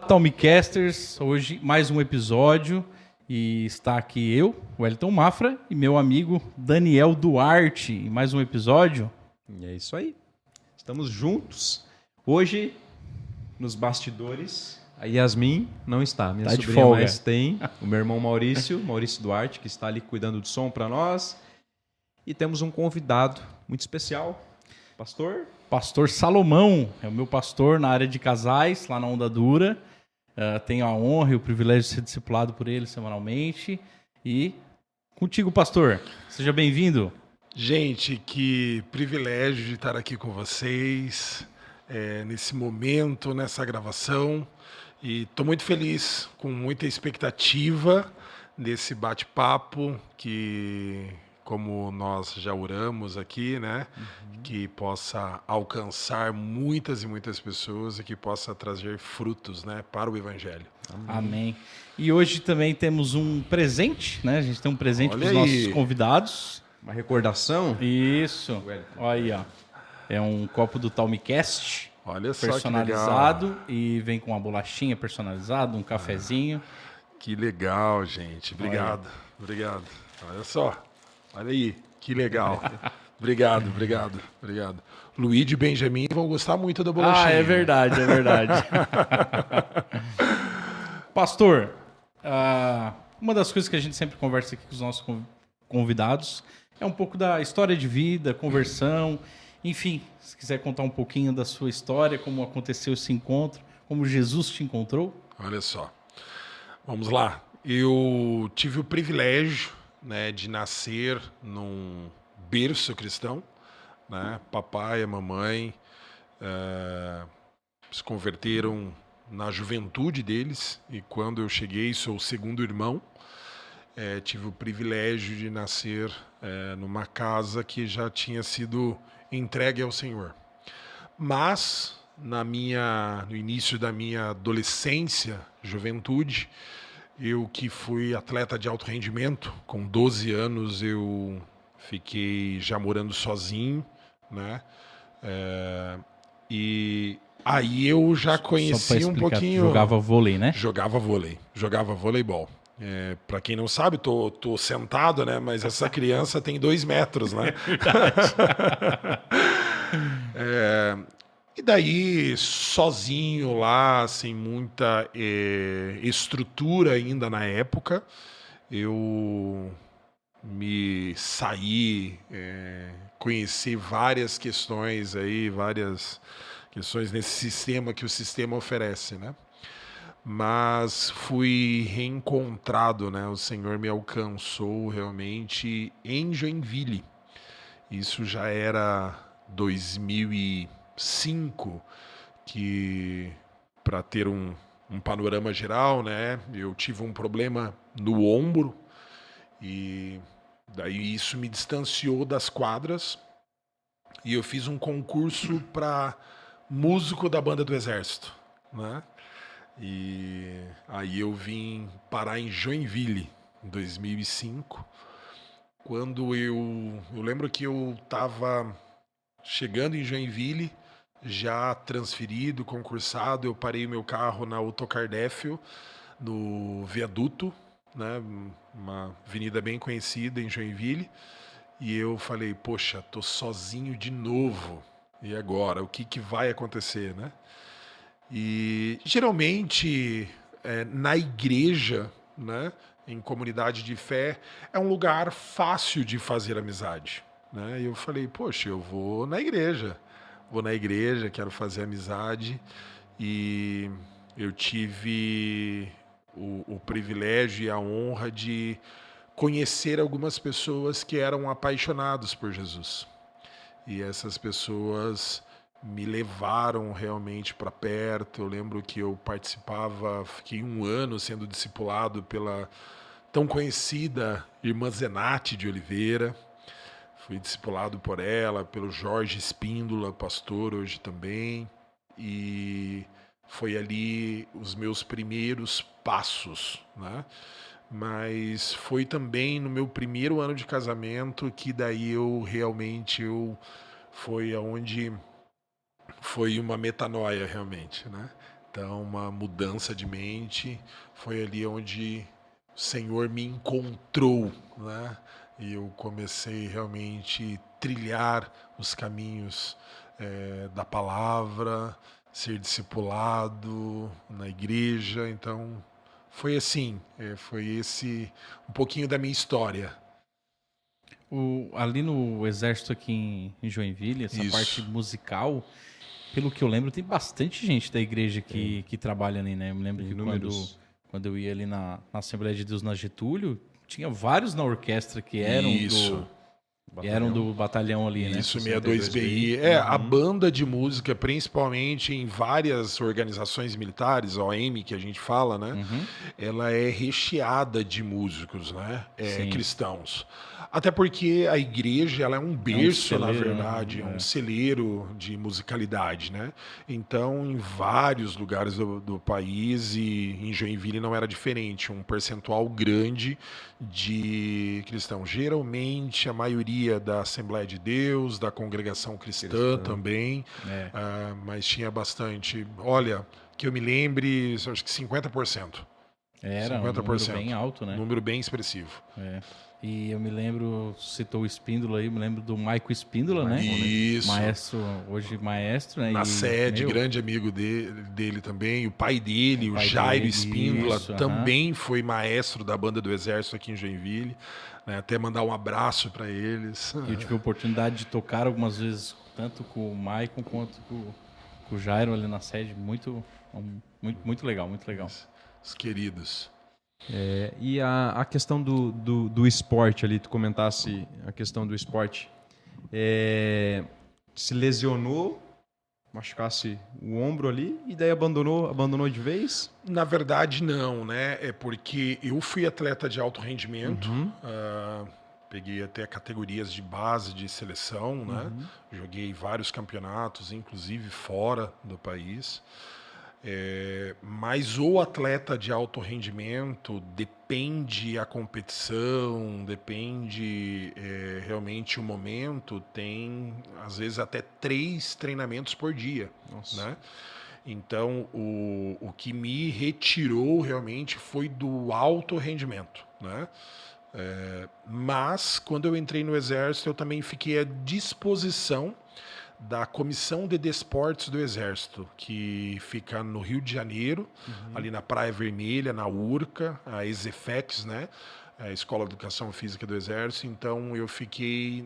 Talmicasters, hoje mais um episódio e está aqui eu, Wellington Mafra, e meu amigo Daniel Duarte, em mais um episódio. E é isso aí, estamos juntos. Hoje, nos bastidores, a Yasmin não está, minha Tá de sobrinha, folga. mas tem o meu irmão Maurício Duarte, que está ali cuidando do som para nós. E temos um convidado muito especial, Pastor Salomão, é o meu pastor na área de casais, lá na Onda Dura. Tenho a honra e o privilégio de ser discipulado por ele semanalmente. E contigo, pastor, seja bem-vindo. Gente, que privilégio de estar aqui com vocês, nesse momento, nessa gravação. E estou muito feliz, com muita expectativa desse bate-papo que, como nós já oramos aqui, né, que possa alcançar muitas e muitas pessoas e que possa trazer frutos, né, para o Evangelho. Amém. E hoje também temos um presente, né? A gente tem um presente para os Olha nossos aí. convidados. uma recordação. Isso. Olha aí, ó. É um copo do Talmicast, Olha só personalizado, e vem com uma bolachinha personalizada, um cafezinho. que legal, gente. Obrigado, obrigado. Olha só, olha aí, que legal. Obrigado. Luigi e Benjamin vão gostar muito da bolachinha. Ah, é verdade. Pastor, uma das coisas que a gente sempre conversa aqui com os nossos convidados é um pouco da história de vida, conversão, enfim, se quiser contar um pouquinho da sua história, como aconteceu esse encontro, como Jesus te encontrou. Olha só, vamos lá. Eu tive o privilégio, né, de nascer num berço cristão, né? Papai e a mamãe se converteram na juventude deles, e quando eu cheguei, sou o segundo irmão. Tive o privilégio de nascer numa casa que já tinha sido entregue ao Senhor. Mas no início da minha adolescência, juventude, eu que fui atleta de alto rendimento, com 12 anos eu fiquei já morando sozinho, né? E aí eu já Só pra conheci um explicar, pouquinho. jogava vôlei, né? Jogava voleibol. Para quem não sabe, tô sentado, né? Mas essa criança tem 2 metros, né? E daí, sozinho lá, sem muita estrutura ainda na época, eu me saí, conheci várias questões aí, várias questões nesse sistema que o sistema oferece, né? Mas fui reencontrado, né? O Senhor me alcançou realmente em Joinville. Isso já era 2005, que, para ter um panorama geral, né? Eu tive um problema no ombro e daí isso me distanciou das quadras e eu fiz um concurso para músico da banda do Exército, né? E aí eu vim parar em Joinville, em 2005, quando eu lembro que eu estava chegando em Joinville, já transferido, concursado, eu parei o meu carro na Autocar Défio, no Viaduto, né, uma avenida bem conhecida em Joinville, e eu falei, poxa, tô sozinho de novo, e agora? O que vai acontecer, né? E geralmente na igreja, né, em comunidade de fé, é um lugar fácil de fazer amizade, né? E eu falei, poxa, eu vou na igreja, quero fazer amizade. E eu tive o privilégio e a honra de conhecer algumas pessoas que eram apaixonados por Jesus. E essas pessoas me levaram realmente para perto. Eu lembro que eu fiquei 1 ano sendo discipulado pela tão conhecida irmã Zenate de Oliveira. Fui discipulado por ela, pelo Jorge Espíndola, pastor hoje também. E foi ali os meus primeiros passos, né? Mas foi também no meu primeiro ano de casamento que daí foi aonde foi uma metanoia realmente, né? Então, uma mudança de mente. Foi ali onde o Senhor me encontrou, né? E eu comecei realmente trilhar os caminhos da palavra, ser discipulado na igreja. Então, foi assim, foi esse um pouquinho da minha história. Ali no Exército aqui em Joinville, essa Isso. parte musical, pelo que eu lembro, tem bastante gente da igreja que trabalha ali, né? Eu me lembro que quando eu ia ali na Assembleia de Deus na Getúlio, tinha vários na orquestra que eram Isso. do batalhão ali, né? Isso, 62BI. A banda de música, principalmente em várias organizações militares, OM que a gente fala, né? Ela é recheada de músicos, né? Cristãos. Até porque a igreja, ela é um berço, celeiro, na verdade, né? um celeiro de musicalidade, né? Então, em vários lugares do país, e em Joinville não era diferente, um percentual grande de cristãos. Geralmente, a maioria da Assembleia de Deus, da congregação cristã também, mas tinha bastante. Olha, que eu me lembre, acho que 50%. Era 50%. Um número bem alto, né? Número bem expressivo. E eu me lembro, citou o Espíndola aí, eu me lembro do Maico Espíndola, né? Isso. Maestro, hoje maestro, né? Na sede, grande amigo dele também. O pai dele, o Jairo Espíndola, também foi maestro da banda do Exército aqui em Joinville. Né? Até mandar um abraço para eles. Eu tive a oportunidade de tocar algumas vezes, tanto com o Maicon quanto com o Jairo ali na sede. Muito legal, muito legal. Os queridos. E a questão do esporte ali, tu comentasse a questão do esporte. Se lesionou, machucasse o ombro ali e daí abandonou de vez? Na verdade, não, né? É porque eu fui atleta de alto rendimento, peguei até categorias de base de seleção, né? Joguei vários campeonatos, inclusive fora do país. Mas o atleta de alto rendimento depende a competição, depende realmente o momento, tem às vezes até 3 treinamentos por dia. Nossa. Né? Então o que me retirou realmente foi do alto rendimento, né? Mas quando eu entrei no Exército eu também fiquei à disposição da Comissão de Desportos do Exército, que fica no Rio de Janeiro, ali na Praia Vermelha, na URCA, a ESEFEX, né? A Escola de Educação Física do Exército. Então eu fiquei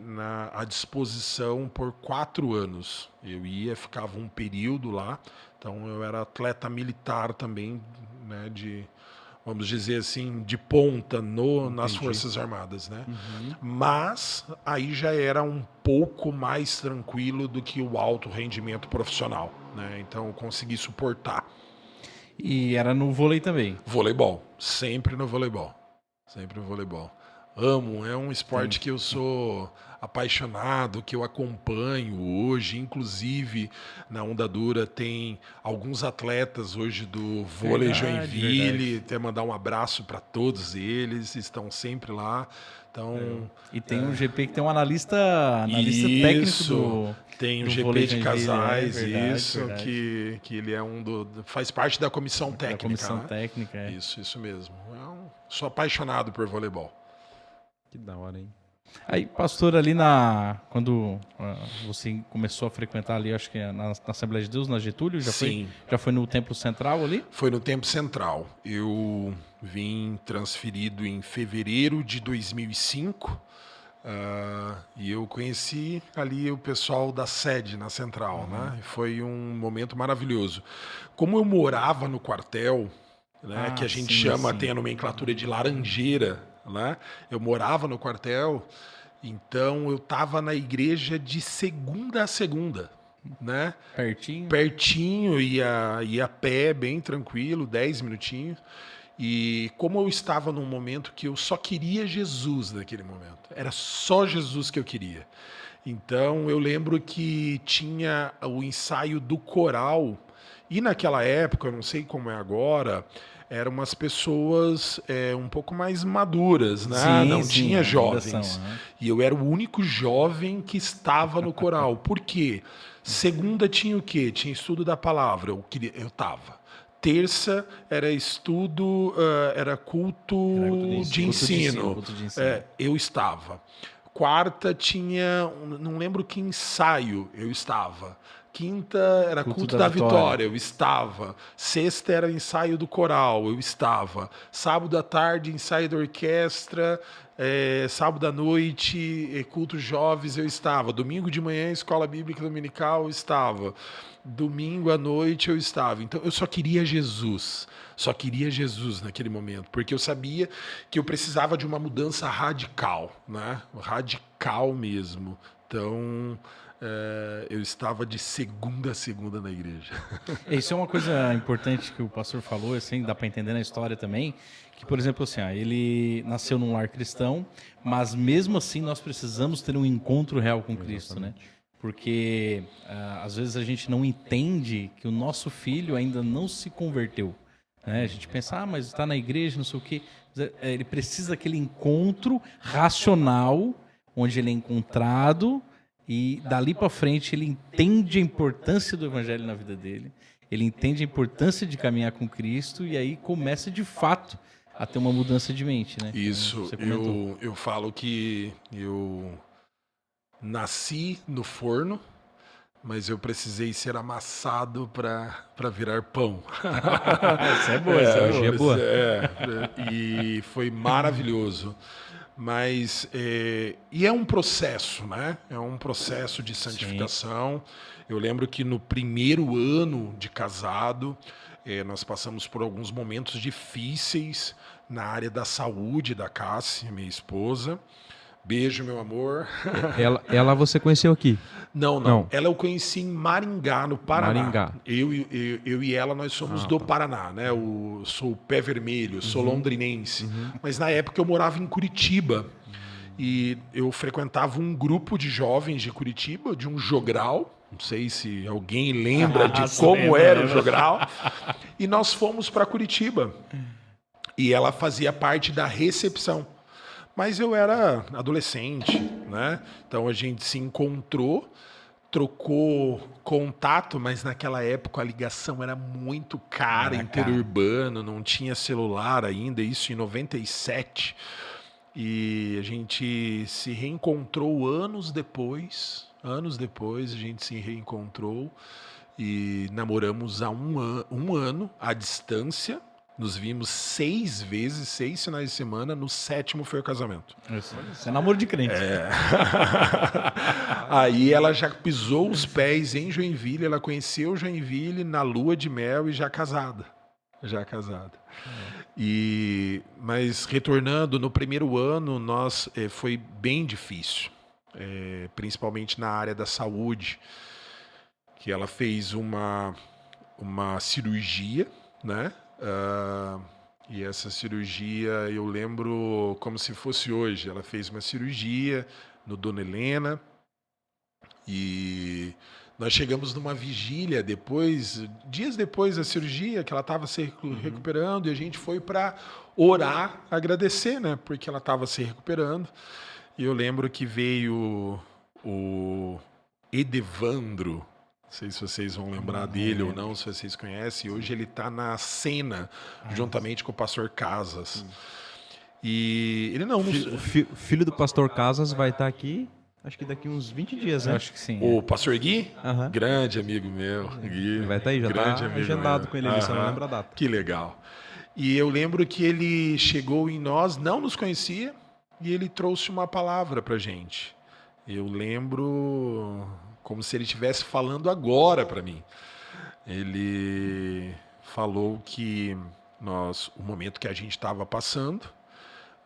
à disposição por 4 anos. Eu ficava um período lá, então eu era atleta militar também, né? Vamos dizer assim, de ponta nas Forças Armadas, né? Mas aí já era um pouco mais tranquilo do que o alto rendimento profissional, né? Então eu consegui suportar. E era no vôlei também? Voleibol, sempre no voleibol. Sempre no voleibol. Amo, é um esporte que eu sou apaixonado, que eu acompanho hoje, inclusive na Onda Dura tem alguns atletas hoje do vôlei Joinville, até mandar um abraço para todos eles, estão sempre lá. Então, e tem um GP que tem um analista técnico do tem um do GP de casais, verdade. Que ele é faz parte da comissão técnica. Da comissão né? técnica, Isso mesmo. Sou apaixonado por voleibol. Que da hora, hein? Aí, pastor, ali quando você começou a frequentar ali, acho que na Assembleia de Deus, na Getúlio, já foi no Templo Central ali? Foi no Templo Central. Eu vim transferido em fevereiro de 2005 e eu conheci ali o pessoal da sede na Central, né? Foi um momento maravilhoso. Como eu morava no quartel, né, que a gente tem a nomenclatura de Laranjeira, né? Eu morava no quartel, então eu estava na igreja de segunda a segunda, né? Pertinho, ia a pé, bem tranquilo, 10 minutinhos. E como eu estava num momento que eu só queria Jesus naquele momento, era só Jesus que eu queria. Então eu lembro que tinha o ensaio do coral, e naquela época, eu não sei como é agora, eram umas pessoas um pouco mais maduras, né? Não tinha jovens. E eu era o único jovem que estava no coral. Por quê? Segunda tinha o quê? Tinha estudo da palavra. Eu estava. Terça era estudo, era culto de ensino. Culto de ensino. Eu estava. Quarta tinha, não lembro que ensaio eu estava. Quinta era culto da vitória, eu estava. Sexta era ensaio do coral, eu estava. Sábado à tarde, ensaio da orquestra. Sábado à noite, culto jovens, eu estava. Domingo de manhã, escola bíblica dominical, eu estava. Domingo à noite, eu estava. Então, eu só queria Jesus. Só queria Jesus naquele momento, porque eu sabia que eu precisava de uma mudança radical, né? Radical mesmo. Então, eu estava de segunda a segunda na igreja. Isso é uma coisa importante que o pastor falou, assim, dá para entender na história também, que, por exemplo, assim, ele nasceu num lar cristão, mas mesmo assim nós precisamos ter um encontro real com Cristo, né? Porque às vezes a gente não entende que o nosso filho ainda não se converteu. Né? A gente pensa, mas está na igreja, não sei o quê. Ele precisa daquele encontro racional, onde ele é encontrado e dali para frente ele entende a importância do evangelho na vida dele, ele entende a importância de caminhar com Cristo e aí começa de fato a ter uma mudança de mente, né? Isso, eu falo que eu nasci no forno, mas eu precisei ser amassado para virar pão. Essa é boa, essa é boa. E foi maravilhoso. Mas, e é um processo, né? É um processo de santificação. Sim. Eu lembro que no primeiro ano de casado, nós passamos por alguns momentos difíceis na área da saúde da Cássia, minha esposa. Beijo, meu amor. Ela você conheceu aqui? Não. Ela eu conheci em Maringá, no Paraná. Maringá. Eu e ela, nós somos do Paraná, né? Eu sou pé vermelho, sou londrinense. Mas na época eu morava em Curitiba. E eu frequentava um grupo de jovens de Curitiba, de um jogral. Não sei se alguém lembra de como era o jogral. E nós fomos para Curitiba. E ela fazia parte da recepção. Mas eu era adolescente, né? Então a gente se encontrou, trocou contato, mas naquela época a ligação era muito cara, interurbano, não tinha celular ainda, isso em 97. E a gente se reencontrou anos depois a gente se reencontrou e namoramos há um ano à distância. Nos vimos 6 vezes, 6 finais de semana. No 7º foi o casamento. Isso é namoro de crente. Aí ela já pisou os pés em Joinville. Ela conheceu Joinville na lua de mel e já casada. Mas retornando, no primeiro ano, foi bem difícil. Principalmente na área da saúde. Que ela fez uma cirurgia, né? E essa cirurgia eu lembro como se fosse hoje. Ela fez uma cirurgia no Dona Helena e nós chegamos numa vigília dias depois da cirurgia, que ela estava se recuperando, e a gente foi para orar, agradecer, né? Porque ela estava se recuperando. E eu lembro que veio o Edevandro. Não sei se vocês vão lembrar dele ou não, se vocês conhecem. Hoje ele está na cena, juntamente com o pastor Casas. E ele não... O filho do pastor Casas vai estar aqui, acho que daqui uns 20 dias, né? Acho que sim. O pastor Gui? Grande amigo meu. Gui, ele vai estar aí, já está agendado com ele, só não lembra a data. Que legal. E eu lembro que ele chegou em nós, não nos conhecia, e ele trouxe uma palavra pra gente. Eu lembro... como se ele estivesse falando agora para mim. Ele falou que o momento que a gente estava passando,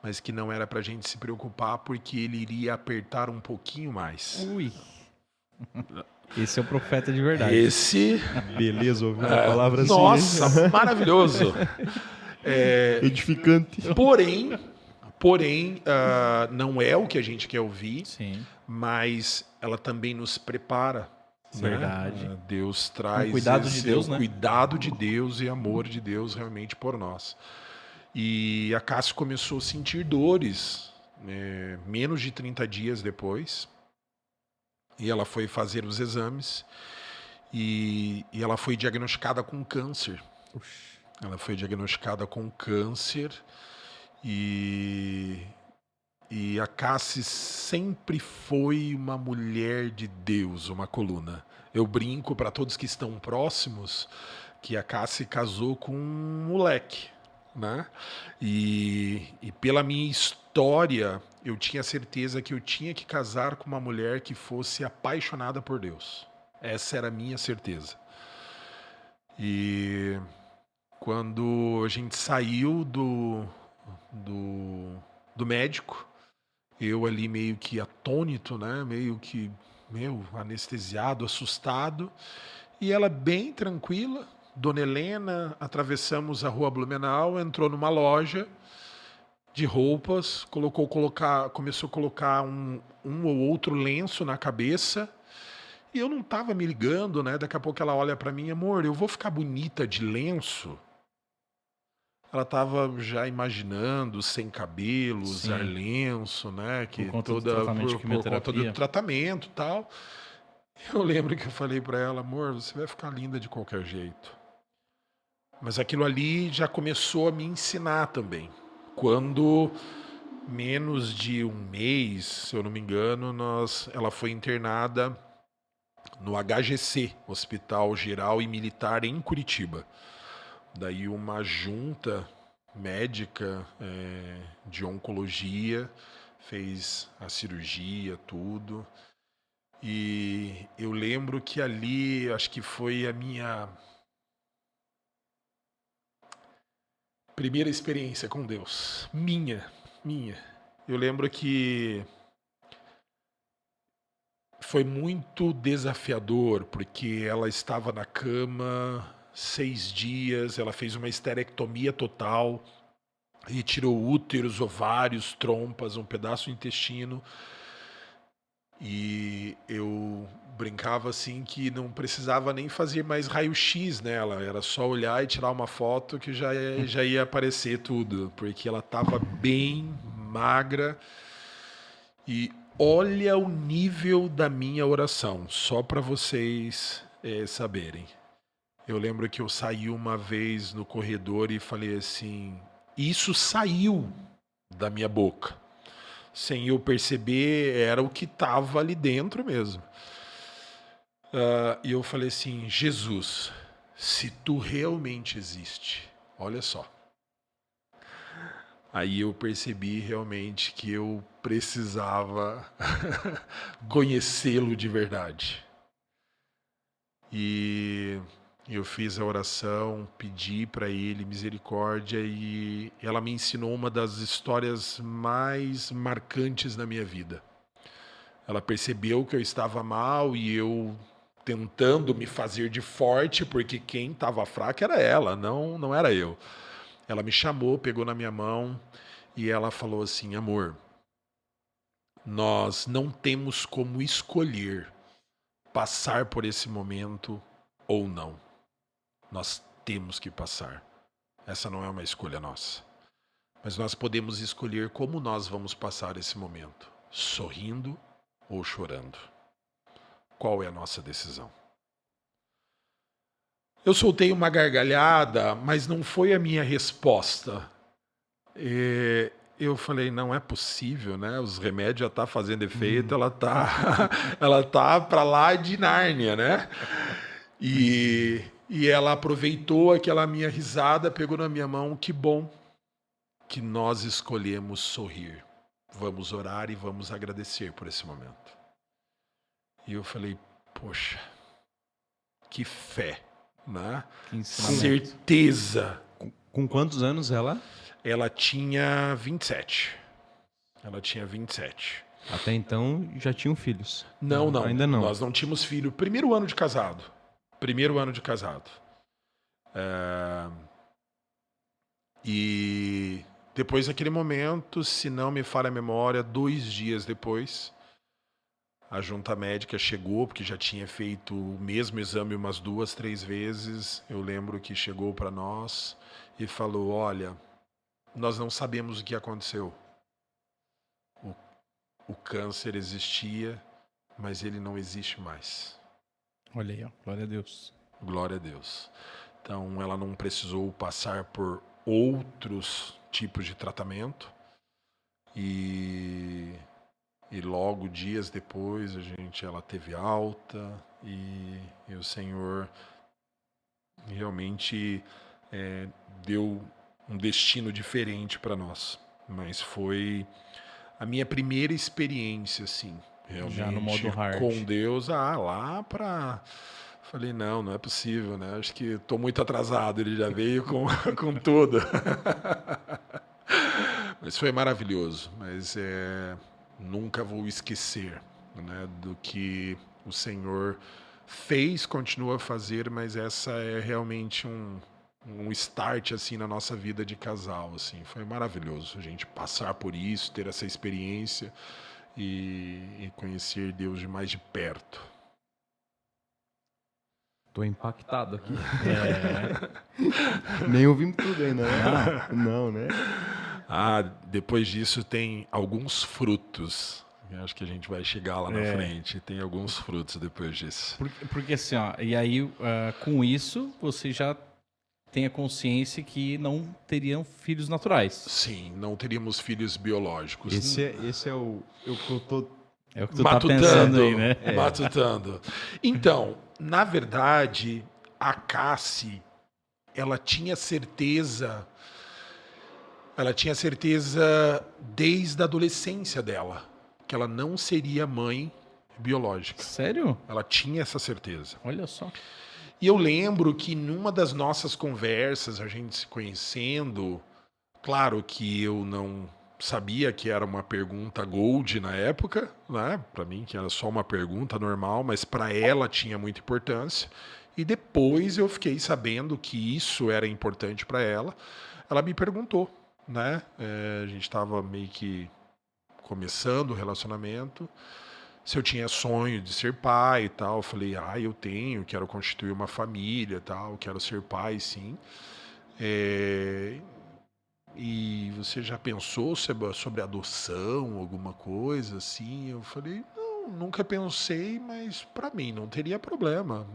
mas que não era para a gente se preocupar porque ele iria apertar um pouquinho mais. Ui. Esse é o profeta de verdade. Beleza, ouvir a palavra assim. Nossa, maravilhoso. Edificante. Porém, não é o que a gente quer ouvir. Sim. Mas ela também nos prepara. Verdade. Né? Deus traz cuidado de Deus, né? Cuidado de Deus e amor de Deus realmente por nós. E a Cássia começou a sentir dores menos de 30 dias depois. E ela foi fazer os exames e ela foi diagnosticada com câncer. Puxa. Ela foi diagnosticada com câncer e a Cassi sempre foi uma mulher de Deus, uma coluna. Eu brinco para todos que estão próximos que a Cassi casou com um moleque, né? E pela minha história, eu tinha certeza que eu tinha que casar com uma mulher que fosse apaixonada por Deus. Essa era a minha certeza. E quando a gente saiu do médico, eu ali meio que atônito, né? Meio que, anestesiado, assustado. E ela bem tranquila, Dona Helena, atravessamos a rua Blumenau, entrou numa loja de roupas, começou a colocar um ou outro lenço na cabeça. E eu não tava me ligando, né? Daqui a pouco ela olha pra mim, amor, eu vou ficar bonita de lenço? Ela tava já imaginando sem cabelo, usar Sim. lenço, né? Que Por conta do tratamento de por conta quimioterapia. do tratamento e tal. Eu lembro que eu falei pra ela, amor, você vai ficar linda de qualquer jeito. Mas aquilo ali já começou a me ensinar também. Quando menos de um mês, se eu não me engano, ela foi internada no HGC, Hospital Geral e Militar em Curitiba. Daí uma junta médica de oncologia fez a cirurgia, tudo. E eu lembro que ali, acho que foi a minha primeira experiência com Deus. Minha. Eu lembro que foi muito desafiador, porque ela estava na cama 6 dias, ela fez uma esterectomia total, retirou úteros, ovários, trompas, um pedaço do intestino. E eu brincava assim que não precisava nem fazer mais raio-x nela, era só olhar e tirar uma foto que já ia aparecer tudo, porque ela estava bem magra. E olha o nível da minha oração, só para vocês saberem. Eu lembro que eu saí uma vez no corredor e falei assim, isso saiu da minha boca. Sem eu perceber, era o que estava ali dentro mesmo. E eu falei assim, Jesus, se tu realmente existe, olha só. Aí eu percebi realmente que eu precisava conhecê-lo de verdade. E eu fiz a oração, pedi para ele misericórdia e ela me ensinou uma das histórias mais marcantes da minha vida. Ela percebeu que eu estava mal e eu tentando me fazer de forte, porque quem estava fraca era ela, não era eu. Ela me chamou, pegou na minha mão e ela falou assim, amor, nós não temos como escolher passar por esse momento ou não. Nós temos que passar. Essa não é uma escolha nossa. Mas nós podemos escolher como nós vamos passar esse momento, sorrindo ou chorando. Qual é a nossa decisão? Eu soltei uma gargalhada, mas não foi a minha resposta. Eu falei, não é possível, né? Os remédios já tá fazendo efeito, ela tá para lá de Nárnia, né? E ela aproveitou aquela minha risada, pegou na minha mão, que bom que nós escolhemos sorrir. Vamos orar e vamos agradecer por esse momento. E eu falei, poxa, que fé, né? Que ensinamento. Certeza. Com quantos anos ela? Ela tinha 27. Até então já tinham filhos. Não. Ainda não. Nós não tínhamos filho. Primeiro ano de casado. E depois daquele momento, se não me falha a memória, 2 dias depois, a junta médica chegou, porque já tinha feito o mesmo exame umas 2, 3 vezes. Eu lembro que chegou para nós e falou, olha, nós não sabemos o que aconteceu. O câncer existia, mas ele não existe mais. Olha aí, ó. Glória a Deus. Glória a Deus. Então, ela não precisou passar por outros tipos de tratamento. E logo, dias depois, ela teve alta e o Senhor realmente deu um destino diferente para nós. Mas foi a minha primeira experiência, assim, realmente, Já no modo hard. com Deus. Lá para... Falei, não é possível, né? Acho que estou muito atrasado. Ele já veio com tudo. Mas foi maravilhoso. Mas nunca vou esquecer, né, do que o Senhor fez, continua a fazer, mas essa é realmente um start assim na nossa vida de casal, assim. Foi maravilhoso a gente passar por isso, ter essa experiência e conhecer Deus de mais de perto. Tô impactado aqui. É. Nem ouvimos tudo ainda, né? Não, né? Depois disso tem alguns frutos. Eu acho que a gente vai chegar lá na frente. Tem alguns frutos depois disso. Porque assim, ó, e aí com isso você já tem a consciência que não teriam filhos naturais. Sim, não teríamos filhos biológicos. Esse é o que eu tô... É o que tu tá pensando aí, né? Matutando. Então, na verdade, a Cassi, ela tinha certeza desde a adolescência dela que ela não seria mãe biológica. Sério? Ela tinha essa certeza. Olha só. E eu lembro que numa das nossas conversas, a gente se conhecendo, claro que eu não sabia que era uma pergunta gold na época, né? Para mim que era só uma pergunta normal, mas para ela tinha muita importância. E depois eu fiquei sabendo que isso era importante para ela. Ela me perguntou, né? A gente estava meio que começando o relacionamento, se eu tinha sonho de ser pai e tal. Eu falei, eu tenho, quero constituir uma família e tal, quero ser pai, sim. E você já pensou sobre adoção, alguma coisa assim? Eu falei, não, nunca pensei, mas para mim não teria problema.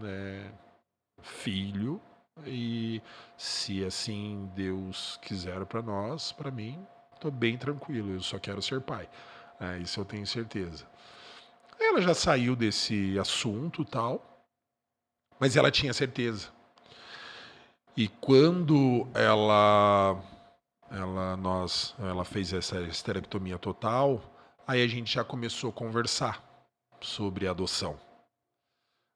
Filho, e se assim Deus quiser para nós, para mim, estou bem tranquilo, eu só quero ser pai. Isso eu tenho certeza. Ela já saiu desse assunto e tal, mas ela tinha certeza. E quando ela fez essa esterectomia total, aí a gente já começou a conversar sobre adoção.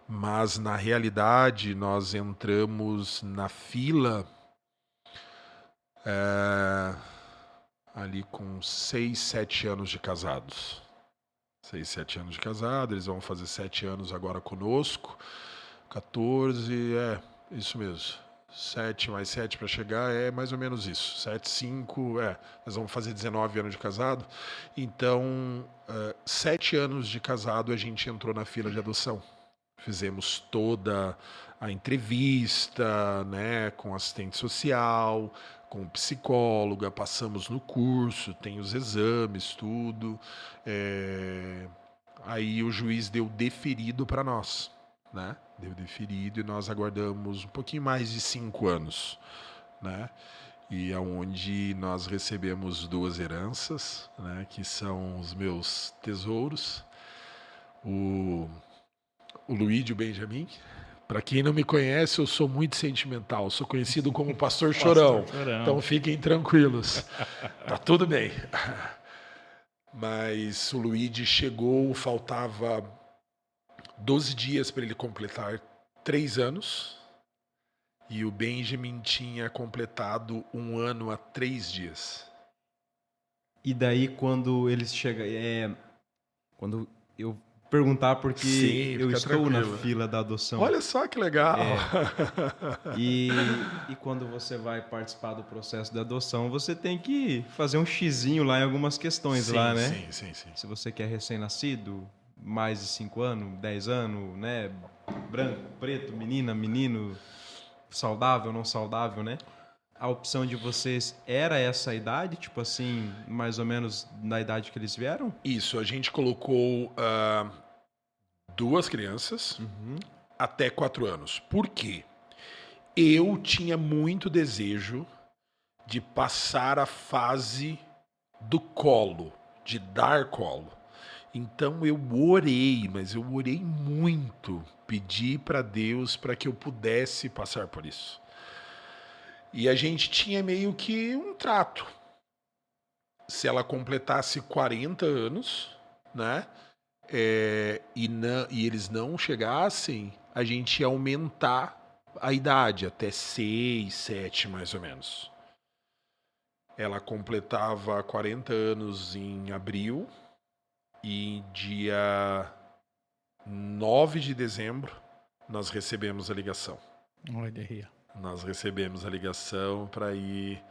Mas, na realidade, nós entramos na fila ali com 6, 7 anos de casados. 6, 7 anos de casado, eles vão fazer 7 anos agora conosco. 14, isso mesmo. 7 mais 7 para chegar é mais ou menos isso. 7, 5, nós vamos fazer 19 anos de casado. Então, 7 anos de casado a gente entrou na fila de adoção. Fizemos toda a entrevista, né, com assistente social, com psicóloga, passamos no curso, tem os exames, tudo. Aí o juiz deu deferido para nós, né? Deu deferido e nós aguardamos um pouquinho mais de 5 anos, né? E aonde nós recebemos 2 heranças, né, que são os meus tesouros, o Luídio Benjamin. Para quem não me conhece, eu sou muito sentimental. Sou conhecido como Pastor Chorão. Então fiquem tranquilos. Tá tudo bem. Mas o Luídio chegou, faltava 12 dias para ele completar 3 anos. E o Benjamin tinha completado 1 ano há 3 dias. E daí quando eles chegam... quando eu perguntar porque Sim, eu estou tranquilo. na fila da adoção. Olha só que legal. E quando você vai participar do processo da adoção, você tem que fazer um xizinho lá em algumas questões lá, né? Sim. Se você quer recém-nascido, mais de 5 anos, 10 anos, né? Branco, preto, menina, menino, saudável, não saudável, né? A opção de vocês era essa idade, tipo assim, mais ou menos na idade que eles vieram? Isso, a gente colocou 2 crianças até 4 anos. Por quê? eu tinha muito desejo de passar a fase do colo, de dar colo. Então eu orei, mas eu orei muito, pedi para Deus para que eu pudesse passar por isso. E a gente tinha meio que um trato. Se ela completasse 40 anos, né? E eles não chegassem, a gente ia aumentar a idade até 6, 7 mais ou menos. Ela completava 40 anos em abril e dia 9 de dezembro nós recebemos a ligação. Olha aí. Nós recebemos a ligação para ir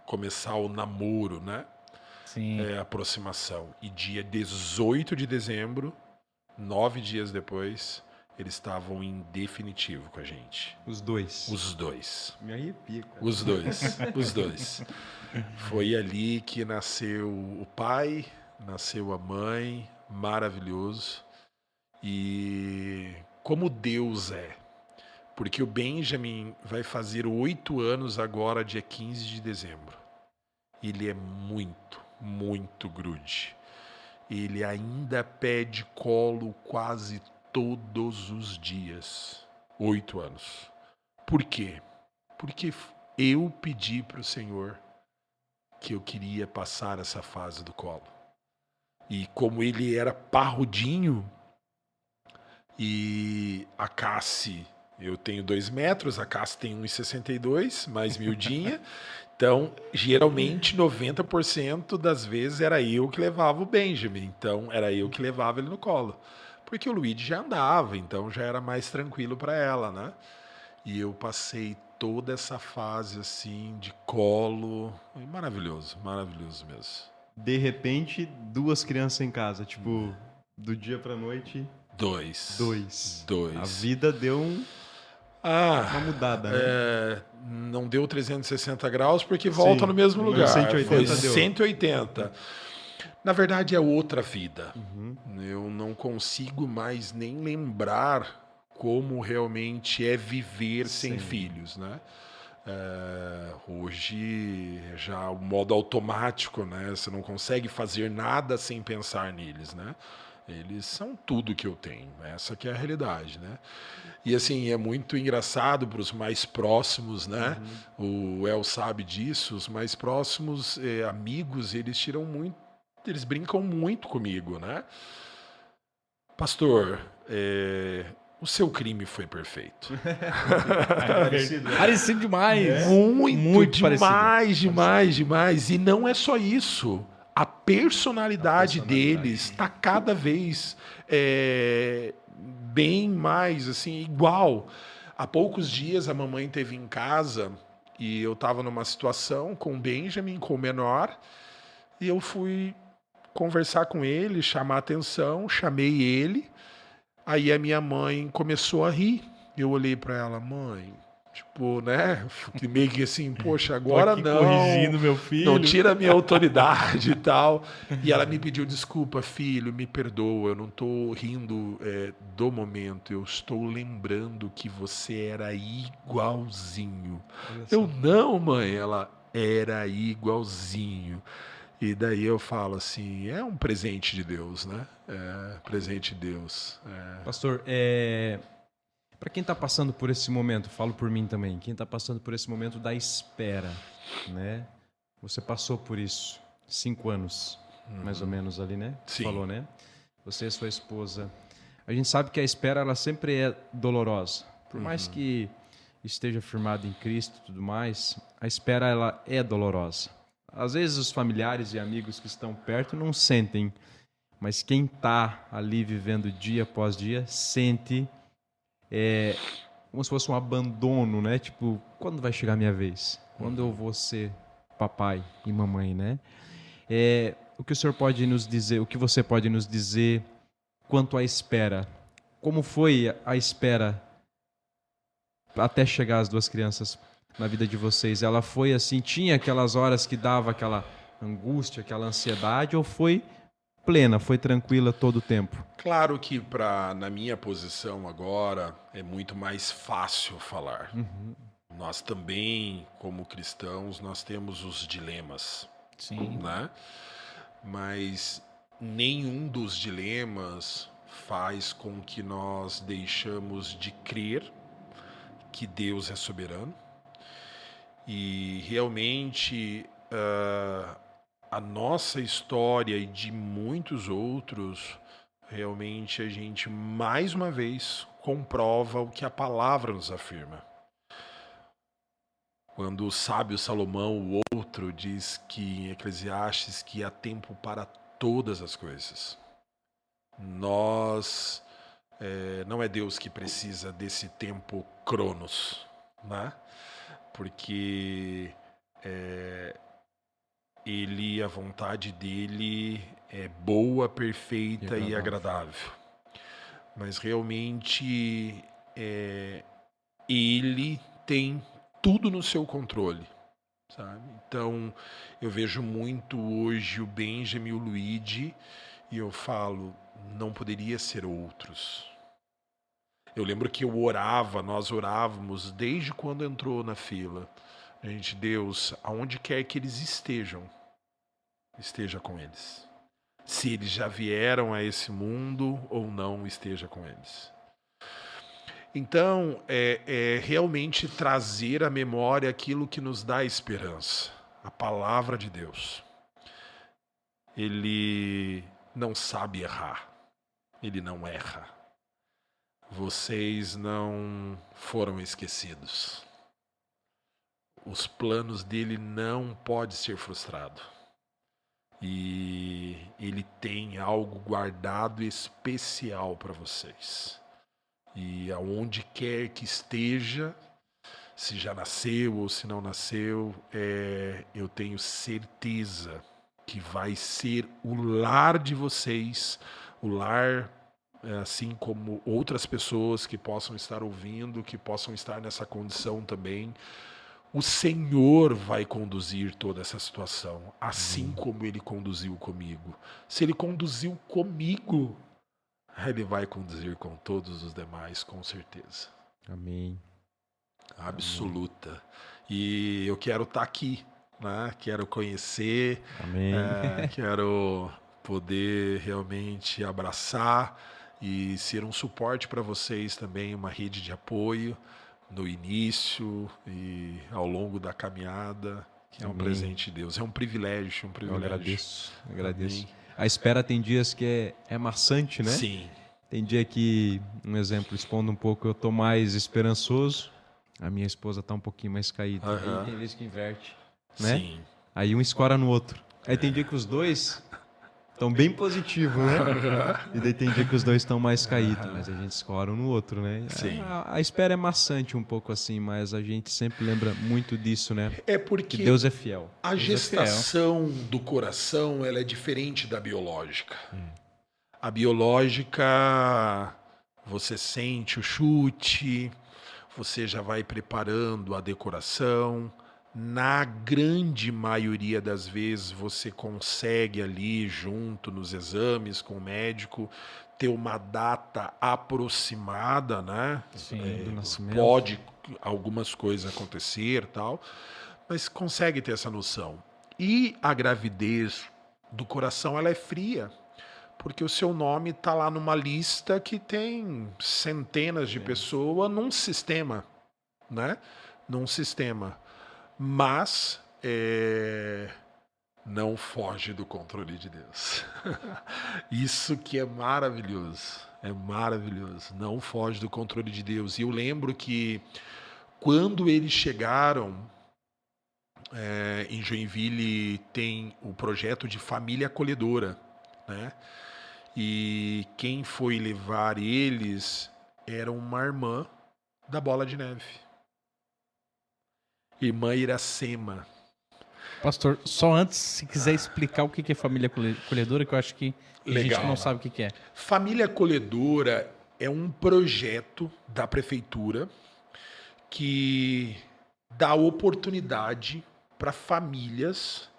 começar o namoro, né? Sim. Aproximação. E dia 18 de dezembro, 9 dias depois, eles estavam em definitivo com a gente. Os dois. Os dois. Me arrepia, cara. Os dois. Os dois. Foi ali que nasceu o pai, nasceu a mãe, maravilhoso. E como Deus é. Porque o Benjamin vai fazer 8 anos agora, dia 15 de dezembro. Ele é muito, muito grude. Ele ainda pede colo quase todos os dias. 8 anos. Por quê? Porque eu pedi para o Senhor que eu queria passar essa fase do colo. E como ele era parrudinho, e a Cassie, eu tenho 2 metros, a Cassie tem 1,62, mais miudinha. Então, geralmente, 90% das vezes era eu que levava o Benjamin. Então, era eu que levava ele no colo. Porque o Luigi já andava, então já era mais tranquilo para ela, né? E eu passei toda essa fase, assim, de colo. Maravilhoso, maravilhoso mesmo. De repente, 2 crianças em casa. Tipo, do dia pra noite... 2. 2. 2. A vida deu uma mudada, né? Não deu 360 graus porque volta no mesmo lugar. 180 Foi deu. 180. Na verdade, é outra vida. Eu não consigo mais nem lembrar como realmente é viver sem filhos, né? Hoje já o modo automático, né? Você não consegue fazer nada sem pensar neles, né? Eles são tudo que eu tenho. Essa que é a realidade, né? E assim, é muito engraçado para os mais próximos, né? O El sabe disso. Os mais próximos amigos, eles tiram muito, eles brincam muito comigo, né? Pastor, o seu crime foi perfeito. Parecido demais. Muito demais, parecido. demais. E não é só isso. A personalidade deles está cada vez bem mais assim, igual. Há poucos dias a mamãe esteve em casa e eu estava numa situação com o Benjamin, com o menor, e eu fui conversar com ele, chamar a atenção, chamei ele. Aí a minha mãe começou a rir. Eu olhei para ela, mãe, tipo, né? Meio que assim, poxa, agora não. Corrigindo meu filho. Não tira a minha autoridade e tal. E ela me pediu desculpa, filho, me perdoa. Eu não tô rindo do momento. Eu estou lembrando que você era igualzinho. Eu não, mãe. Ela era igualzinho. E daí eu falo assim, é um presente de Deus, né? Presente de Deus. Pastor, para quem está passando por esse momento, falo por mim também, quem está passando por esse momento da espera, né? Você passou por isso, 5 anos, mais ou menos ali, né? Sim. Falou, né? Você e sua esposa. A gente sabe que a espera, ela sempre é dolorosa. Por mais que esteja firmado em Cristo e tudo mais, a espera, ela é dolorosa. Às vezes os familiares e amigos que estão perto não sentem, mas quem está ali vivendo dia após dia sente como se fosse um abandono, né? Tipo, quando vai chegar a minha vez? Quando eu vou ser papai e mamãe, né? O que o senhor pode nos dizer, o que você pode nos dizer quanto à espera? Como foi a espera até chegar as 2 crianças na vida de vocês? Ela foi assim, tinha aquelas horas que dava aquela angústia, aquela ansiedade, ou foi plena, foi tranquila todo o tempo? Claro que na minha posição agora é muito mais fácil falar. Nós também, como cristãos, nós temos os dilemas, Sim. né? Mas nenhum dos dilemas faz com que nós deixamos de crer que Deus é soberano e realmente a nossa história e de muitos outros, realmente a gente mais uma vez comprova o que a palavra nos afirma. Quando o sábio Salomão, o outro, diz que em Eclesiastes que há tempo para todas as coisas. Nós, não é Deus que precisa desse tempo cronos, né? Porque a vontade dele é boa, perfeita e agradável. Mas realmente ele tem tudo no seu controle, sabe? Então eu vejo muito hoje o Benjamin e o Luigi e eu falo, não poderia ser outros. Eu lembro que nós orávamos desde quando entrou na fila. Gente, Deus, aonde quer que eles estejam, esteja com eles. Se eles já vieram a esse mundo ou não, esteja com eles. Então, é realmente trazer à memória aquilo que nos dá esperança. A palavra de Deus. Ele não sabe errar. Ele não erra. Vocês não foram esquecidos. Os planos dele não podem ser frustrados. E ele tem algo guardado especial para vocês. E aonde quer que esteja, se já nasceu ou se não nasceu, eu tenho certeza que vai ser o lar de vocês, o lar, assim como outras pessoas que possam estar ouvindo, que possam estar nessa condição também. O Senhor vai conduzir toda essa situação, assim como Ele conduziu comigo. Se Ele conduziu comigo, Ele vai conduzir com todos os demais, com certeza. Amém. Absoluta. Amém. E eu quero estar aqui, né? Quero conhecer, Amém. Quero poder realmente abraçar e ser um suporte para vocês também, uma rede de apoio no início e ao longo da caminhada, que é um presente de Deus. É um privilégio, Eu agradeço. Amém. A espera tem dias que é maçante, né? Sim. Tem dia que, um exemplo, expondo um pouco, eu tô mais esperançoso, a minha esposa tá um pouquinho mais caída. Aí tem vezes que inverte, né? Sim. Aí um escora no outro. Aí tem dia que os dois estão bem positivos, né? E daí tem dia que os dois estão mais caídos, mas a gente escora um no outro, né? Sim. A espera é maçante um pouco assim, mas a gente sempre lembra muito disso, né? É porque que Deus é fiel. A gestação do coração, ela é diferente da biológica. A biológica, você sente o chute, você já vai preparando a decoração. Na grande maioria das vezes, você consegue ali, junto nos exames com o médico, ter uma data aproximada, né? Sim, do nascimento. Pode algumas coisas acontecer e tal, mas consegue ter essa noção. E a gravidez do coração, ela é fria. Porque o seu nome está lá numa lista que tem centenas de pessoas num sistema, né? Num sistema. Mas não foge do controle de Deus. Isso que é maravilhoso. É maravilhoso. Não foge do controle de Deus. E eu lembro que quando eles chegaram em Joinville, tem o projeto de família acolhedora, né? E quem foi levar eles era uma irmã da Bola de Neve. Irmã Iracema. Pastor, só antes, se quiser explicar o que é família acolhedora, que eu acho que a gente não sabe o que é. Família acolhedora é um projeto da prefeitura que dá oportunidade para famílias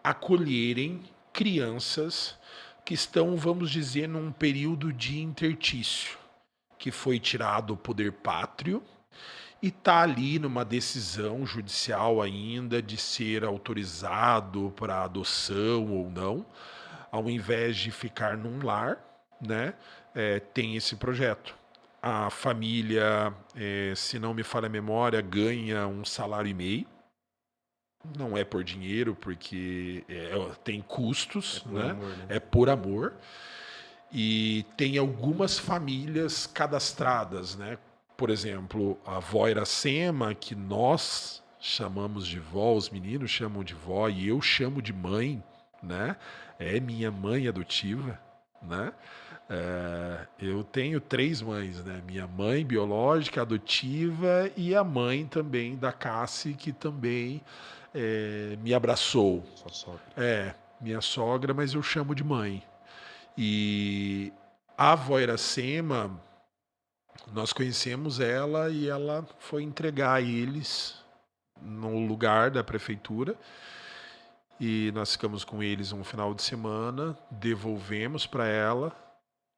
acolherem crianças que estão, vamos dizer, num período de interstício, que foi tirado o poder pátrio e está ali numa decisão judicial ainda de ser autorizado para adoção ou não, ao invés de ficar num lar, né? Tem esse projeto. A família, se não me falha a memória, ganha um salário e meio. Não é por dinheiro, porque tem custos, por né? amor, né? É por amor. E tem algumas famílias cadastradas, né? Por exemplo, a avó Iracema, que nós chamamos de vó, os meninos chamam de vó e eu chamo de mãe, né? É minha mãe adotiva, né? Eu tenho 3 mães, né? Minha mãe biológica, adotiva e a mãe também da Cassi, que também me abraçou. Só sogra. Minha sogra, mas eu chamo de mãe. E a avó Iracema, nós conhecemos ela e ela foi entregar a eles no lugar da prefeitura. E nós ficamos com eles um final de semana, devolvemos para ela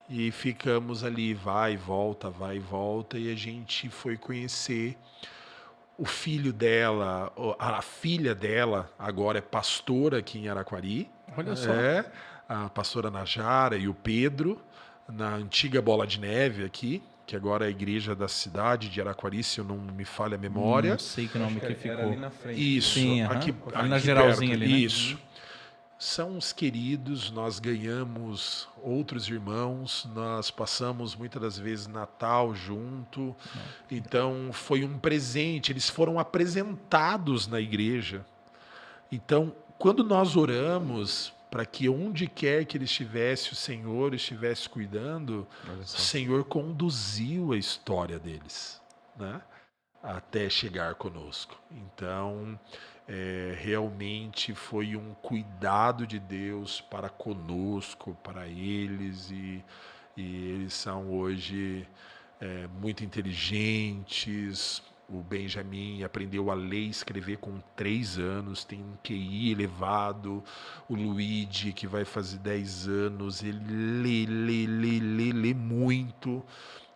e ficamos ali, vai e volta, e a gente foi conhecer o filho dela, a filha dela, agora é pastora aqui em Araquari. Olha só. A pastora Najara e o Pedro, na antiga Bola de Neve aqui, que agora é a igreja da cidade de Araquari, se eu não me falha a memória. Não sei que nome que Era ficou. ali na frente. Isso, Sim, aham. aqui, Ali na aqui geralzinha perto. ali, né? Isso. São os queridos, nós ganhamos outros irmãos, nós passamos muitas das vezes Natal junto. Então foi um presente, eles foram apresentados na igreja. Então, quando nós oramos para que onde quer que ele estivesse, o Senhor estivesse cuidando, Olha o só. Senhor conduziu a história deles, né? Até chegar conosco. Então, realmente foi um cuidado de Deus para conosco, para eles, e eles são hoje muito inteligentes. O Benjamin aprendeu a ler e escrever com 3 anos, tem um QI elevado. O Luigi, que vai fazer 10 anos, ele lê muito.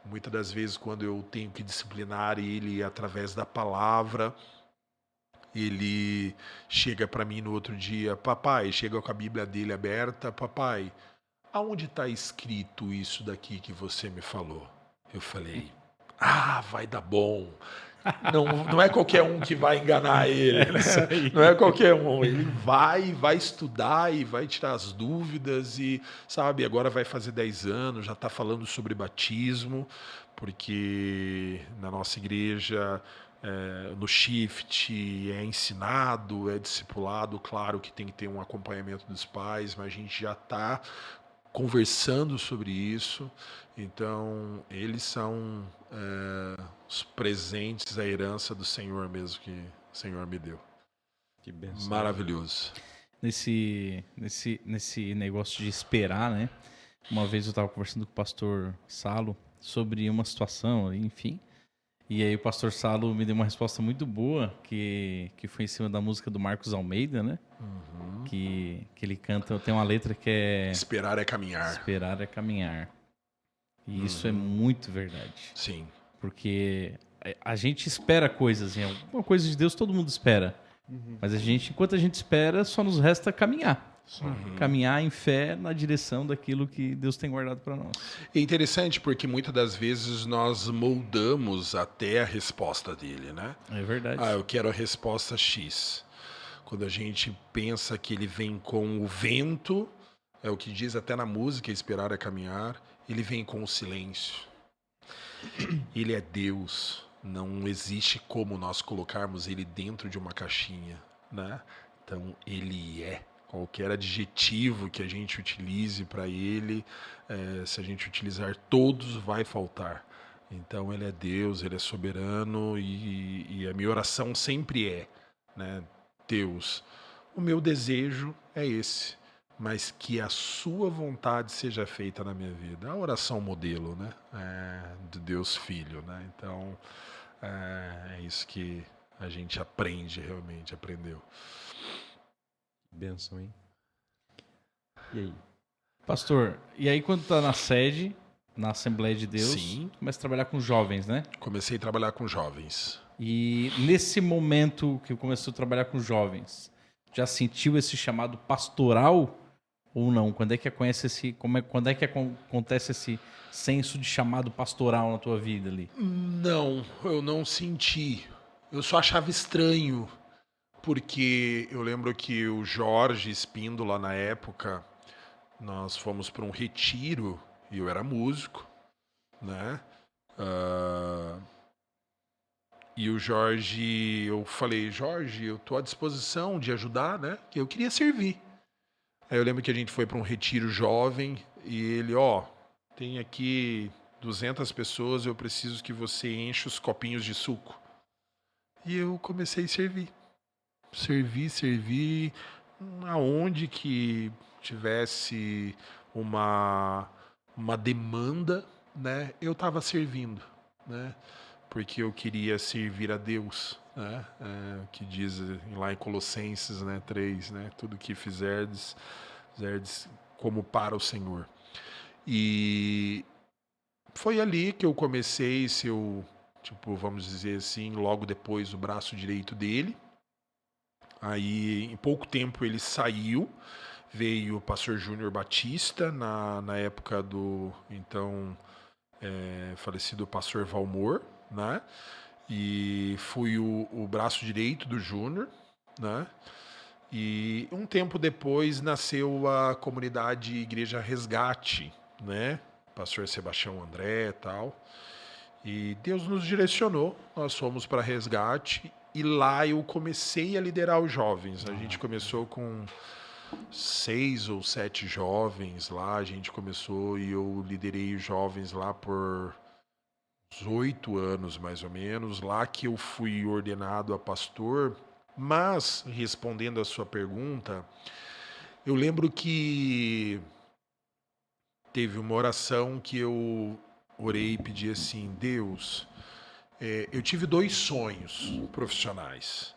Muitas das vezes, quando eu tenho que disciplinar ele através da palavra, ele chega para mim no outro dia, papai, chega com a Bíblia dele aberta, papai, aonde está escrito isso daqui que você me falou? Eu falei, vai dar bom. Não é qualquer um que vai enganar ele. Né? Não é qualquer um. Ele vai estudar e vai tirar as dúvidas e, sabe, agora vai fazer 10 anos, já está falando sobre batismo, porque na nossa igreja, no shift, é ensinado, é discipulado. Claro que tem que ter um acompanhamento dos pais, mas a gente já está conversando sobre isso. Então, eles são os presentes, a herança do Senhor mesmo que o Senhor me deu. Que benção. Maravilhoso. Nesse negócio de esperar, né? Uma vez eu estava conversando com o pastor Salo sobre uma situação, enfim. E aí o pastor Salo me deu uma resposta muito boa, que foi em cima da música do Marcos Almeida, né? Que ele canta, tem uma letra que é... Esperar é caminhar. Esperar é caminhar. E isso é muito verdade. Sim. Porque a gente espera coisas, alguma coisa de Deus todo mundo espera. Mas enquanto a gente espera, só nos resta caminhar. Caminhar em fé na direção daquilo que Deus tem guardado para nós. É interessante porque muitas das vezes nós moldamos até a resposta dele, né? É verdade. Eu quero a resposta X. Quando a gente pensa que ele vem com o vento, é o que diz até na música, esperar é caminhar, ele vem com o silêncio. Ele é Deus. Não existe como nós colocarmos ele dentro de uma caixinha, né? Então, ele é. Qualquer adjetivo que a gente utilize para ele, se a gente utilizar todos, vai faltar. Então, ele é Deus, ele é soberano e a minha oração sempre é, né? Deus, o meu desejo é esse, mas que a sua vontade seja feita na minha vida. A oração modelo, né? De Deus Filho, né? Então, é isso que a gente aprende, realmente aprendeu. Benção, hein? E aí? Pastor, e aí quando tá na sede, na Assembleia de Deus, Sim. começa a trabalhar com jovens, né? Comecei a trabalhar com jovens. E nesse momento que começou a trabalhar com jovens, já sentiu esse chamado pastoral ou não? Quando é que quando é que acontece esse senso de chamado pastoral na tua vida ali? Não, eu não senti. Eu só achava estranho, porque eu lembro que o Jorge Espíndola, na época, nós fomos para um retiro e eu era músico, né? Ah, e o Jorge, eu falei, Jorge, eu tô à disposição de ajudar, né? Que eu queria servir. Aí eu lembro que a gente foi para um retiro jovem e ele, tem aqui 200 pessoas, eu preciso que você encha os copinhos de suco. E eu comecei a servir. Servi, aonde que tivesse uma demanda, né? Eu estava servindo, né? Porque eu queria servir a Deus, né? Que diz lá em Colossenses, né, 3, né? Tudo que fizerdes como para o Senhor. E foi ali que eu comecei vamos dizer assim, logo depois o braço direito dele. Aí, em pouco tempo ele saiu, veio o pastor Júnior Batista, na época do então falecido pastor Valmor, né? E fui o braço direito do Júnior, né? E um tempo depois nasceu a comunidade Igreja Resgate, né? Pastor Sebastião André e tal. E Deus nos direcionou, nós fomos para Resgate e lá eu comecei a liderar os jovens. A gente começou com 6 ou 7 jovens lá, a gente começou e eu liderei os jovens lá por uns 8 anos mais ou menos, lá que eu fui ordenado a pastor. Mas, respondendo a sua pergunta, eu lembro que teve uma oração que eu orei e pedi assim, Deus, eu tive 2 sonhos profissionais.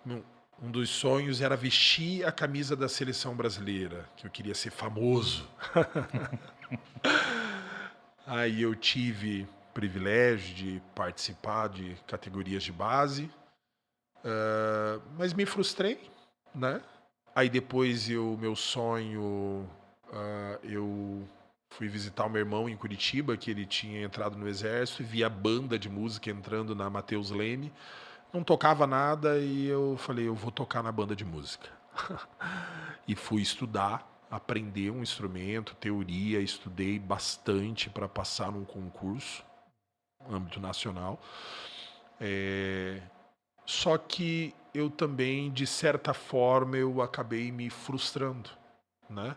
Um dos sonhos era vestir a camisa da seleção brasileira, que eu queria ser famoso. Aí eu tive o privilégio de participar de categorias de base, mas me frustrei, né? Aí depois meu sonho, eu fui visitar o meu irmão em Curitiba, que ele tinha entrado no exército, e vi a banda de música entrando na Mateus Leme. Não tocava nada e eu falei, eu vou tocar na banda de música. E fui estudar, aprender um instrumento, teoria, estudei bastante para passar num concurso, no âmbito nacional. Só que eu também, de certa forma, eu acabei me frustrando, né?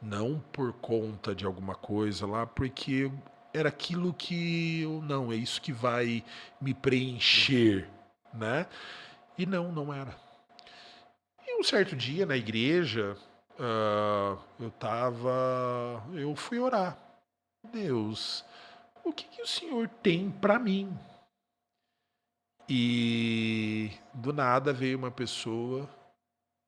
Não por conta de alguma coisa lá, porque era aquilo que não, é isso que vai me preencher, né? E não era. E um certo dia na igreja, eu fui orar. Deus, o que o Senhor tem para mim? E do nada veio uma pessoa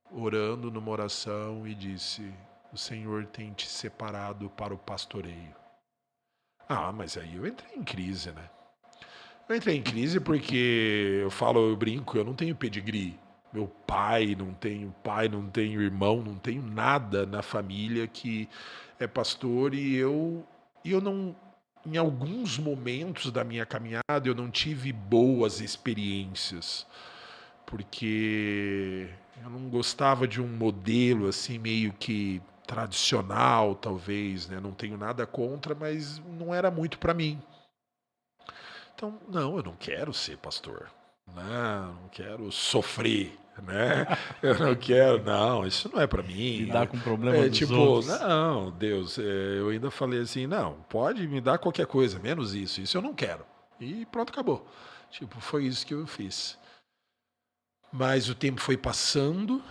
orando numa oração e disse: o Senhor tem te separado para o pastoreio. Mas aí eu entrei em crise, né? Eu entrei em crise porque eu brinco, eu não tenho pedigree. Meu pai, não tenho irmão, não tenho nada na família que é pastor e eu não, em alguns momentos da minha caminhada, eu não tive boas experiências, porque eu não gostava de um modelo assim meio que tradicional, talvez, né? Não tenho nada contra, mas não era muito para mim. Então, não, eu não quero ser pastor. Não quero sofrer, né? Eu não quero, não, isso não é para mim. Lidar com o problema dos outros. Não, Deus, eu ainda falei assim, não, pode me dar qualquer coisa, menos isso eu não quero. E pronto, acabou. Foi isso que eu fiz. Mas o tempo foi passando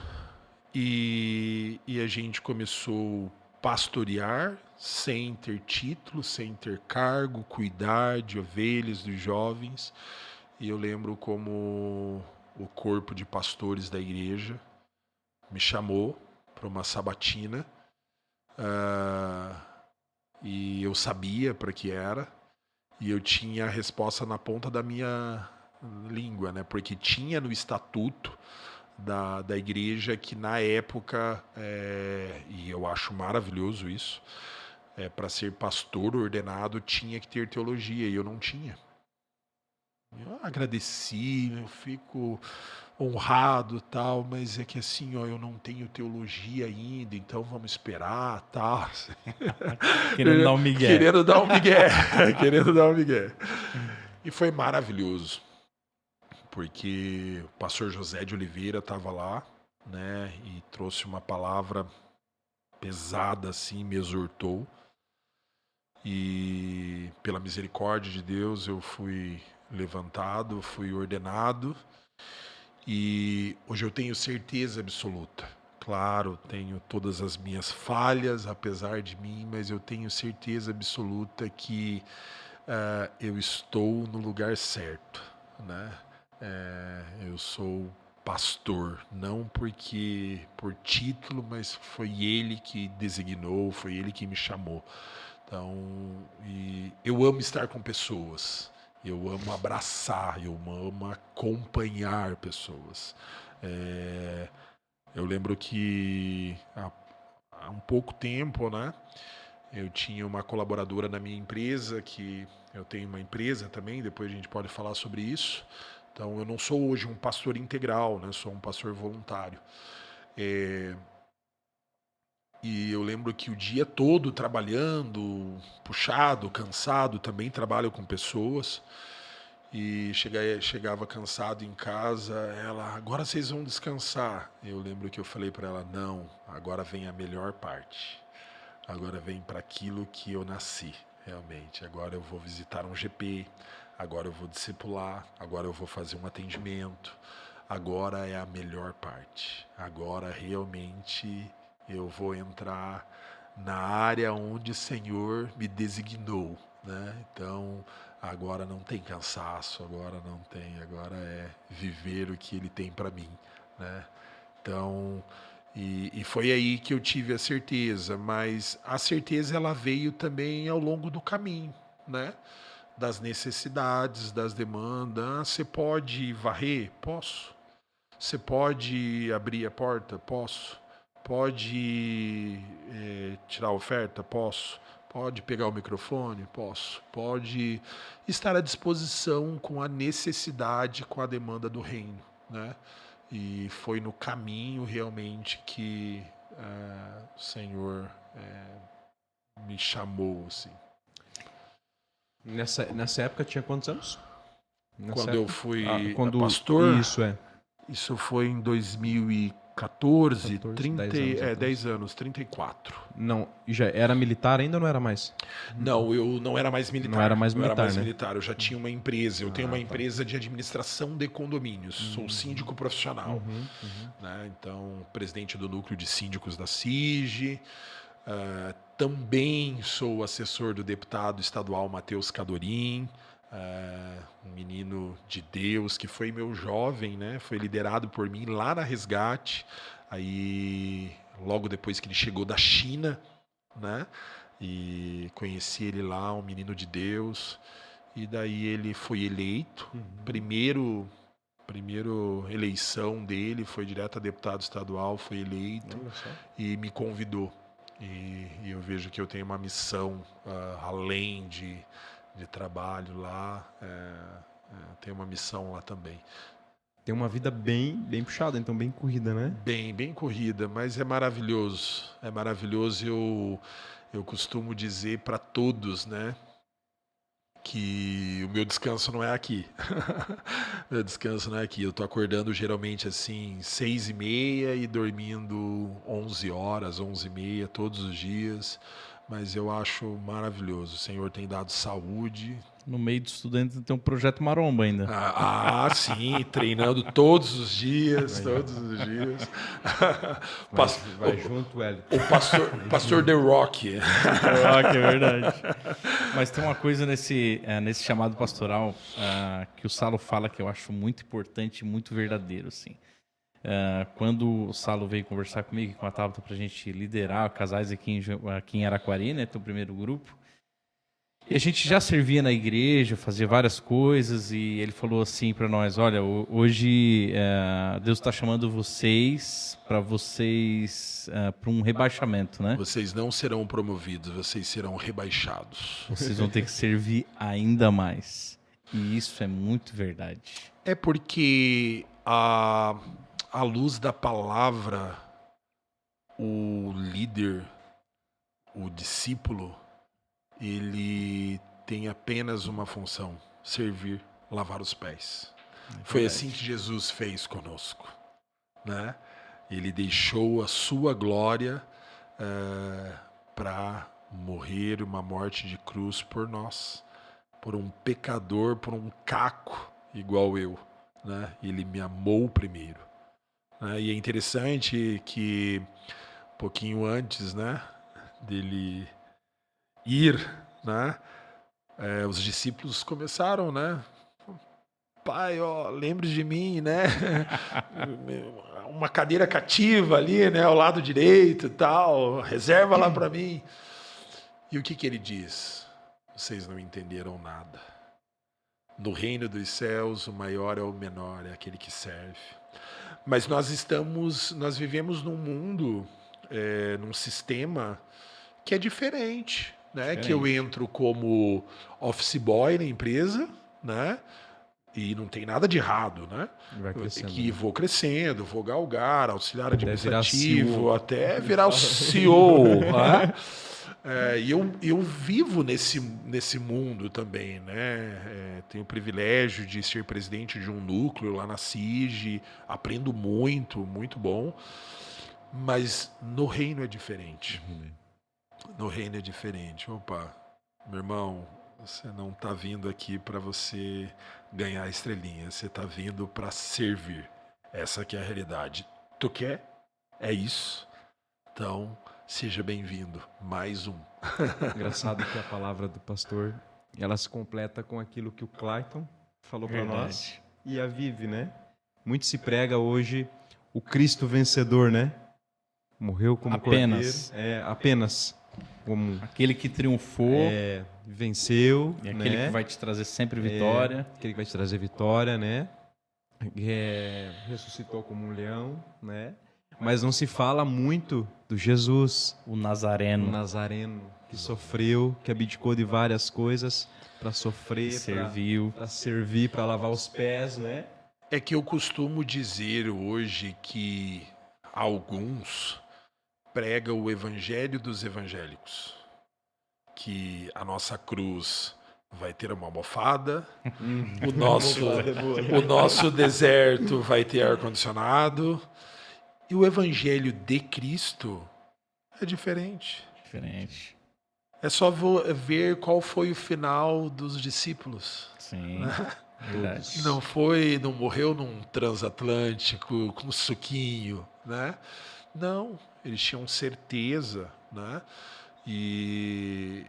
e a gente começou a pastorear sem ter título, sem ter cargo, cuidar de ovelhas, dos jovens. E eu lembro como o corpo de pastores da igreja me chamou para uma sabatina E eu sabia para que era. E eu tinha a resposta na ponta da minha língua, né? Porque tinha no estatuto da igreja que na época, e eu acho maravilhoso isso, para ser pastor ordenado tinha que ter teologia, e eu não tinha. Eu agradeci, eu fico honrado, tal, mas é que assim, ó, eu não tenho teologia ainda, então vamos esperar, tal. Querendo dar um migué. Querendo dar um migué. Querendo dar um migué. E foi maravilhoso, porque o pastor José de Oliveira estava lá, né, e trouxe uma palavra pesada assim, me exortou. E pela misericórdia de Deus eu fui levantado, fui ordenado, e hoje eu tenho certeza absoluta. Claro, tenho todas as minhas falhas, apesar de mim, mas eu tenho certeza absoluta que eu estou no lugar certo, né? Eu sou pastor, não porque por título, mas foi ele que designou, foi ele que me chamou. Então, e eu amo estar com pessoas, eu amo abraçar, eu amo acompanhar pessoas. Eu lembro que há um pouco tempo, né, eu tinha uma colaboradora na minha empresa, que eu tenho uma empresa também, depois a gente pode falar sobre isso. Então, eu não sou hoje um pastor integral, né, sou um pastor voluntário. E eu lembro que o dia todo trabalhando, puxado, cansado, também trabalho com pessoas. E chegava cansado em casa, ela, agora vocês vão descansar. Eu lembro que eu falei para ela, não, agora vem a melhor parte. Agora vem para aquilo que eu nasci, realmente. Agora eu vou visitar um GP, agora eu vou discipular, agora eu vou fazer um atendimento. Agora é a melhor parte. Agora realmente eu vou entrar na área onde o Senhor me designou, né? Então, agora não tem cansaço, agora não tem, agora é viver o que Ele tem para mim, né? Então, e foi aí que eu tive a certeza, mas a certeza ela veio também ao longo do caminho, né? Das necessidades, das demandas. Você pode varrer? Posso. Você pode abrir a porta? Posso. Pode tirar a oferta? Posso. Pode pegar o microfone? Posso. Pode estar à disposição com a necessidade, com a demanda do reino, né? E foi no caminho realmente que o Senhor me chamou, assim. Nessa época tinha quantos anos? Quando eu fui pastor? Isso foi em 2014, 10 anos, 34. Não, já era militar ainda ou não era mais? Não, eu não era mais militar. Não era mais militar, eu era mais né? militar, eu já tinha uma empresa. Eu tenho uma empresa de administração de condomínios. Sou síndico profissional. Né? Então, presidente do núcleo de síndicos da SIG. Também sou assessor do deputado estadual Matheus Cadorim. Um menino de Deus que foi meu jovem, né? Foi liderado por mim lá na Resgate. Aí, logo depois que ele chegou da China, né? E conheci ele lá, um menino de Deus. E daí ele foi eleito. Primeiro eleição dele foi direto a deputado estadual, foi eleito e me convidou. E eu vejo que eu tenho uma missão além de trabalho lá, tem uma missão lá também. Tem uma vida bem puxada, então bem corrida, né? Bem corrida, mas é maravilhoso. É maravilhoso. Eu costumo dizer para todos, né, que o meu descanso não é aqui. Meu descanso não é aqui. Eu tô acordando geralmente assim 6h30 e dormindo 11 horas, 11h30 todos os dias. Mas eu acho maravilhoso. O Senhor tem dado saúde. No meio dos estudantes tem um projeto maromba ainda. Sim, treinando todos os dias, todos os dias. Vai junto, Hélio. O pastor The Rock. The Rock, é verdade. Mas tem uma coisa nesse chamado pastoral que o Salo fala que eu acho muito importante e muito verdadeiro, assim. Quando o Salo veio conversar comigo e com a Tabata pra gente liderar casais aqui em Araquari, né? Teu primeiro grupo. E a gente já servia na igreja, fazia várias coisas, e ele falou assim para nós: olha, hoje Deus está chamando vocês para um rebaixamento, né? Vocês não serão promovidos, vocês serão rebaixados. Vocês vão ter que servir ainda mais. E isso é muito verdade. É porque à luz da palavra, o líder, o discípulo, ele tem apenas uma função: servir, lavar os pés. Foi assim que Jesus fez conosco, né? Ele deixou a sua glória para morrer uma morte de cruz por nós, por um pecador, por um caco igual eu, né? Ele me amou primeiro, né? E é interessante que um pouquinho antes, né, dele ir, né, os discípulos começaram, né? Pai, ó, lembre de mim, né? Uma cadeira cativa ali, né, ao lado direito e tal, reserva lá para mim. E o que ele diz? Vocês não entenderam nada. No reino dos céus, o maior é o menor, é aquele que serve. Mas nós vivemos num mundo, num sistema que é diferente, né? Que eu entro como office boy na empresa, né? E não tem nada de errado, né? Que vou crescendo, vou galgar, auxiliar administrativo, até virar o CEO. Né? E eu vivo nesse mundo também, né? Tenho o privilégio de ser presidente de um núcleo lá na CIG, aprendo muito, muito bom. Mas no reino é diferente. No reino é diferente. Opa, meu irmão, você não está vindo aqui para você ganhar estrelinha, você está vindo para servir. Essa que é a realidade. Tu quer? É isso. Então, seja bem-vindo. Mais um. Engraçado que a palavra do pastor, ela se completa com aquilo que o Clayton falou para nós e a Vive, né? Muito se prega hoje o Cristo vencedor, né? Morreu como apenas. Cordeiro. Apenas. Como aquele que triunfou, venceu, e aquele que vai te trazer sempre vitória, aquele que vai te trazer vitória, né? Ressuscitou como um leão, né? Mas não se fala muito do Jesus, o Nazareno, que sofreu, que abdicou de várias coisas para sofrer, para servir, para lavar os pés, né? É que eu costumo dizer hoje que alguns prega o evangelho dos evangélicos, que a nossa cruz vai ter uma almofada, o nosso deserto vai ter ar-condicionado, e o evangelho de Cristo é diferente. É só ver qual foi o final dos discípulos. Sim, verdade. Não morreu num transatlântico com suquinho, né? Não, eles tinham certeza, né? E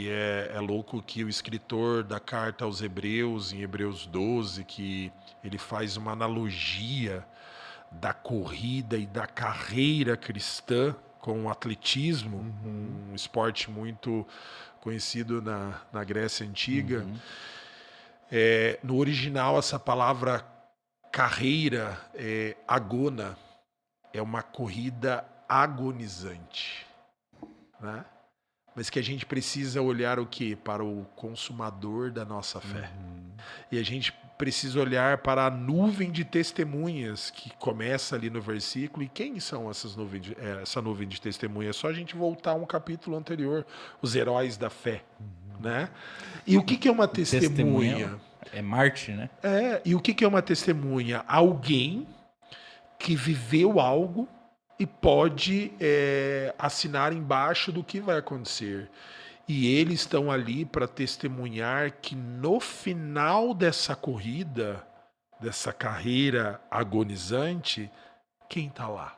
é louco que o escritor da carta aos Hebreus, em Hebreus 12, que ele faz uma analogia da corrida e da carreira cristã com o atletismo, um esporte muito conhecido na Grécia Antiga. No original, essa palavra carreira é agona, é uma corrida agonizante, né? Mas que a gente precisa olhar o quê? Para o consumador da nossa fé. E a gente precisa olhar para a nuvem de testemunhas que começa ali no versículo. E quem são essa nuvem de testemunhas? É só a gente voltar a um capítulo anterior, os heróis da fé, né? E o que é uma testemunha? É Marte, né? E o que é uma testemunha? Alguém que viveu algo e pode assinar embaixo do que vai acontecer. E eles estão ali para testemunhar que no final dessa corrida, dessa carreira agonizante, quem está lá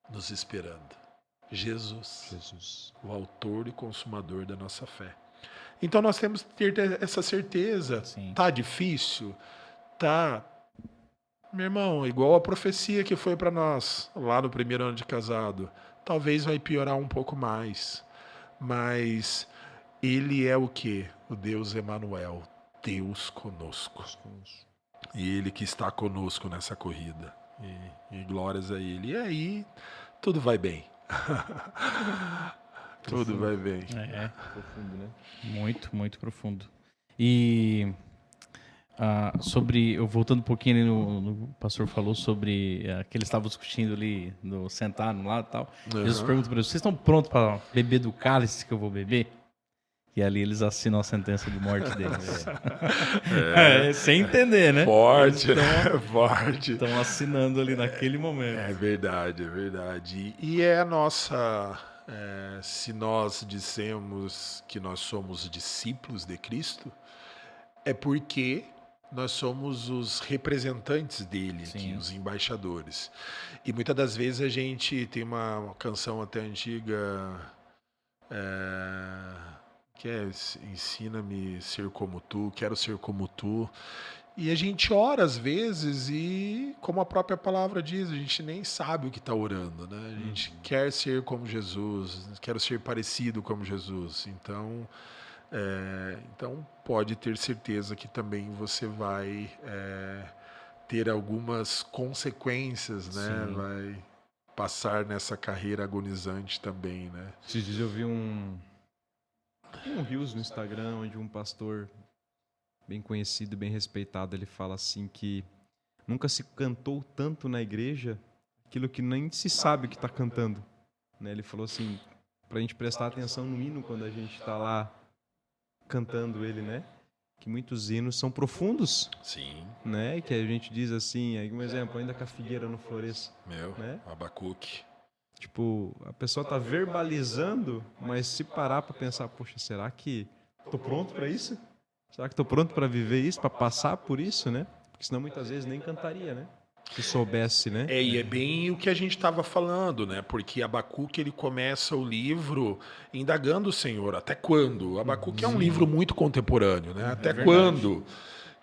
nos esperando? Jesus, o autor e consumador da nossa fé. Então nós temos que ter essa certeza. Sim. Tá difícil? Tá. Meu irmão, igual a profecia que foi para nós lá no primeiro ano de casado, talvez vai piorar um pouco mais, mas ele é o quê? O Deus Emanuel, Deus conosco. E ele que está conosco nessa corrida. E glórias a ele. E aí, tudo vai bem. Tudo vai bem. É, Profundo, né? muito, muito profundo. E voltando um pouquinho ali no o pastor falou sobre que eles estavam discutindo ali, sentado lá e tal. Jesus pergunta para eles, vocês estão prontos para beber do cálice que eu vou beber? E ali eles assinam a sentença de morte deles. Sem entender, né? Forte, né? Forte. Estão assinando ali naquele momento. É verdade, é verdade. E é a nossa... se nós dissemos que nós somos discípulos de Cristo, é porque nós somos os representantes dele aqui, os embaixadores. E muitas das vezes a gente tem uma canção até antiga... que é ensina-me ser como tu, quero ser como tu. E a gente ora às vezes e, como a própria palavra diz, a gente nem sabe o que está orando, né? A gente quer ser como Jesus, quero ser parecido como Jesus. Então pode ter certeza que também você vai ter algumas consequências, né? Vai passar nessa carreira agonizante também, né? Esses dias eu vi um reels no Instagram onde um pastor bem conhecido, bem respeitado, ele fala assim que nunca se cantou tanto na igreja aquilo que nem se sabe que está cantando, né? Ele falou assim, para a gente prestar atenção no hino quando a gente está lá cantando ele, né? Que muitos hinos são profundos, Sim. né? Que a gente diz assim, um exemplo, ainda que a figueira não floresça, né? Abacuque. Tipo, a pessoa tá verbalizando, mas se parar para pensar, poxa, será que tô pronto para isso? Será que tô pronto para viver isso, para passar por isso, né? Porque senão muitas vezes nem cantaria, né? Se soubesse, né? E é bem o que a gente estava falando, né? Porque Abacuque, ele começa o livro indagando o Senhor. Até quando? Abacuque é um livro muito contemporâneo, né? Até quando?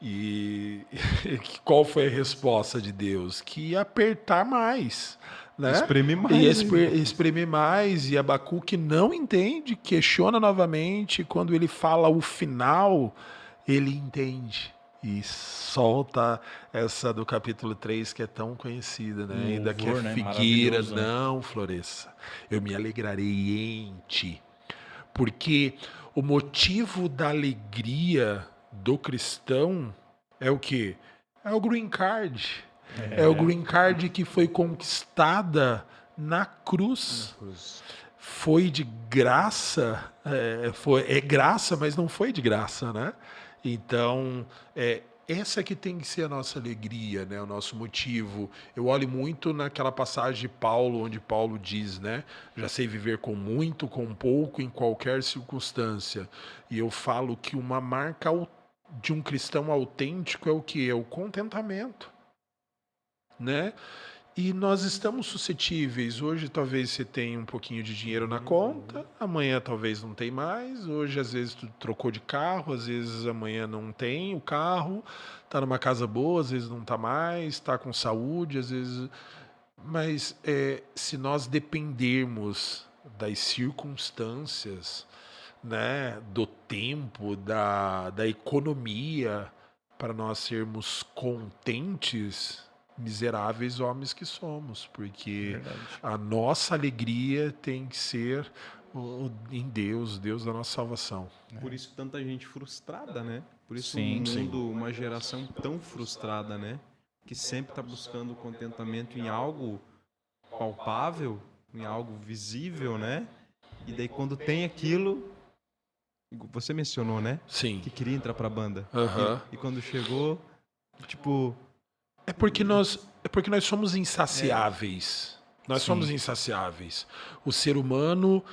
E qual foi a resposta de Deus? Que ia apertar mais, né? Espremer mais. E espremer mais. E Abacuque não entende, questiona novamente. Quando ele fala o final, ele entende. E solta essa do capítulo 3, que é tão conhecida, né? Ainda que a figueira não floresça, eu me alegrarei em ti. Porque o motivo da alegria do cristão é o quê? É o green card. É o green card que foi conquistada na cruz. Foi de graça, é graça, mas não foi de graça, né? Então, essa que tem que ser a nossa alegria, né? O nosso motivo. Eu olho muito naquela passagem de Paulo, onde Paulo diz, né? Já sei viver com muito, com pouco, em qualquer circunstância. E eu falo que uma marca de um cristão autêntico é o quê? É o contentamento, né? E nós estamos suscetíveis. Hoje talvez você tenha um pouquinho de dinheiro na conta, amanhã talvez não tem mais. Hoje às vezes tu trocou de carro, às vezes amanhã não tem o carro, tá numa casa boa, às vezes não tá mais, tá com saúde, às vezes... Mas se nós dependermos das circunstâncias, né, do tempo, da economia, para nós sermos contentes, miseráveis homens que somos, porque a nossa alegria tem que ser em Deus, Deus da nossa salvação. Por isso tanta gente frustrada, né? Por isso uma geração tão frustrada, né? Que sempre está buscando contentamento em algo palpável, em algo visível, né? E daí quando tem aquilo, você mencionou, né? Sim. Que queria entrar para a banda. E quando chegou, tipo... É porque nós somos insaciáveis. Nós somos insaciáveis. O ser humano,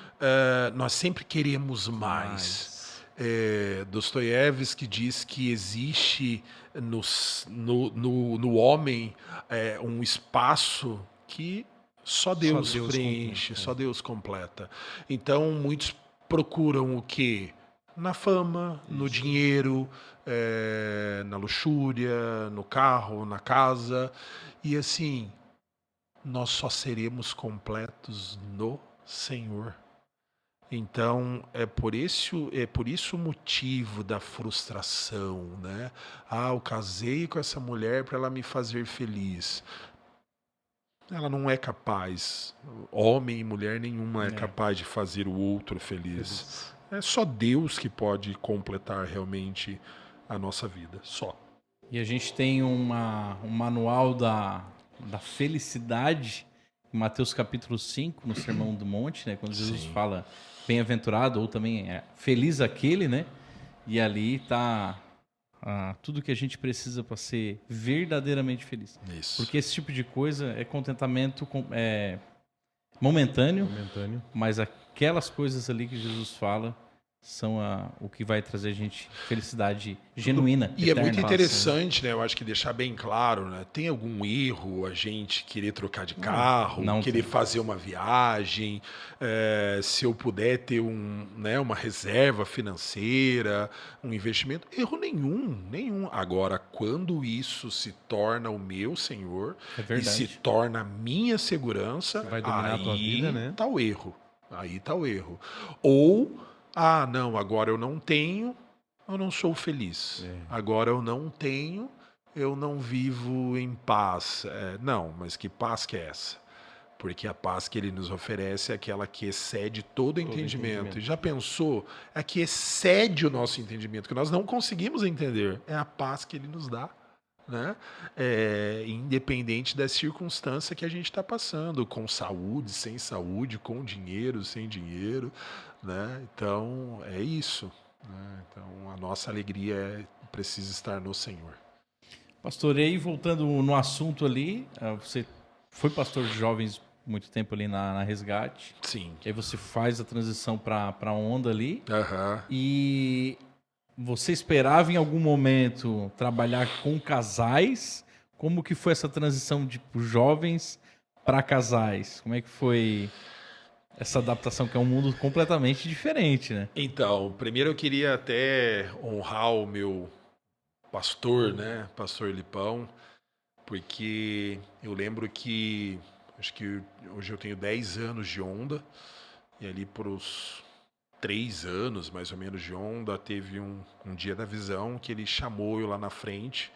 nós sempre queremos mais. Dostoiévski diz que existe no homem um espaço que só Deus preenche, só Deus completa. Então, muitos procuram o quê? na fama, no dinheiro, na luxúria, no carro, na casa. E assim, nós só seremos completos no Senhor. Então, é por isso o motivo da frustração, né? Ah, eu casei com essa mulher para ela me fazer feliz. Ela não é capaz. Homem e mulher nenhuma é capaz de fazer o outro feliz. É só Deus que pode completar realmente a nossa vida. Só. E a gente tem um manual da felicidade em Mateus capítulo 5, no Sermão do Monte, né? Quando Jesus Sim. fala bem-aventurado, ou também feliz aquele, né? E ali tá tudo que a gente precisa para ser verdadeiramente feliz. Isso. Porque esse tipo de coisa é contentamento momentâneo, mas aquelas coisas ali que Jesus fala são o que vai trazer a gente felicidade genuína. E eterna. é muito interessante, né? Eu acho que deixar bem claro, né? Tem algum erro a gente querer trocar de carro, não querer tem. fazer uma viagem, se eu puder ter uma reserva financeira, um investimento, erro nenhum. Agora, quando isso se torna o meu Senhor É e verdade. se torna a minha segurança, Vai dominar a tua vida, né? tá o erro. Aí tá o erro. Ou, não, agora eu não tenho, eu não sou feliz. Agora eu não tenho, eu não vivo em paz. Não, mas que paz que é essa? Porque a paz que ele nos oferece é aquela que excede todo entendimento. E já pensou? É que excede o nosso entendimento, que nós não conseguimos entender. É a paz que ele nos dá. Né? Independente da circunstância que a gente está passando, com saúde, sem saúde, com dinheiro, sem dinheiro. Né? Então, é isso. Né? Então, a nossa alegria precisa estar no Senhor. Pastor, e aí voltando no assunto ali, você foi pastor de jovens muito tempo ali na Resgate. Sim. E aí você faz a transição para a Onda ali. Aham. E você esperava em algum momento trabalhar com casais? Como que foi essa transição de jovens para casais? Como é que foi essa adaptação, que é um mundo completamente diferente, né? Então, primeiro eu queria até honrar o meu pastor, né? Pastor Lipão, porque eu lembro que acho que hoje eu tenho 10 anos de Onda, e ali por os 3 anos, mais ou menos, de Onda, teve um dia da visão que ele chamou eu lá na frente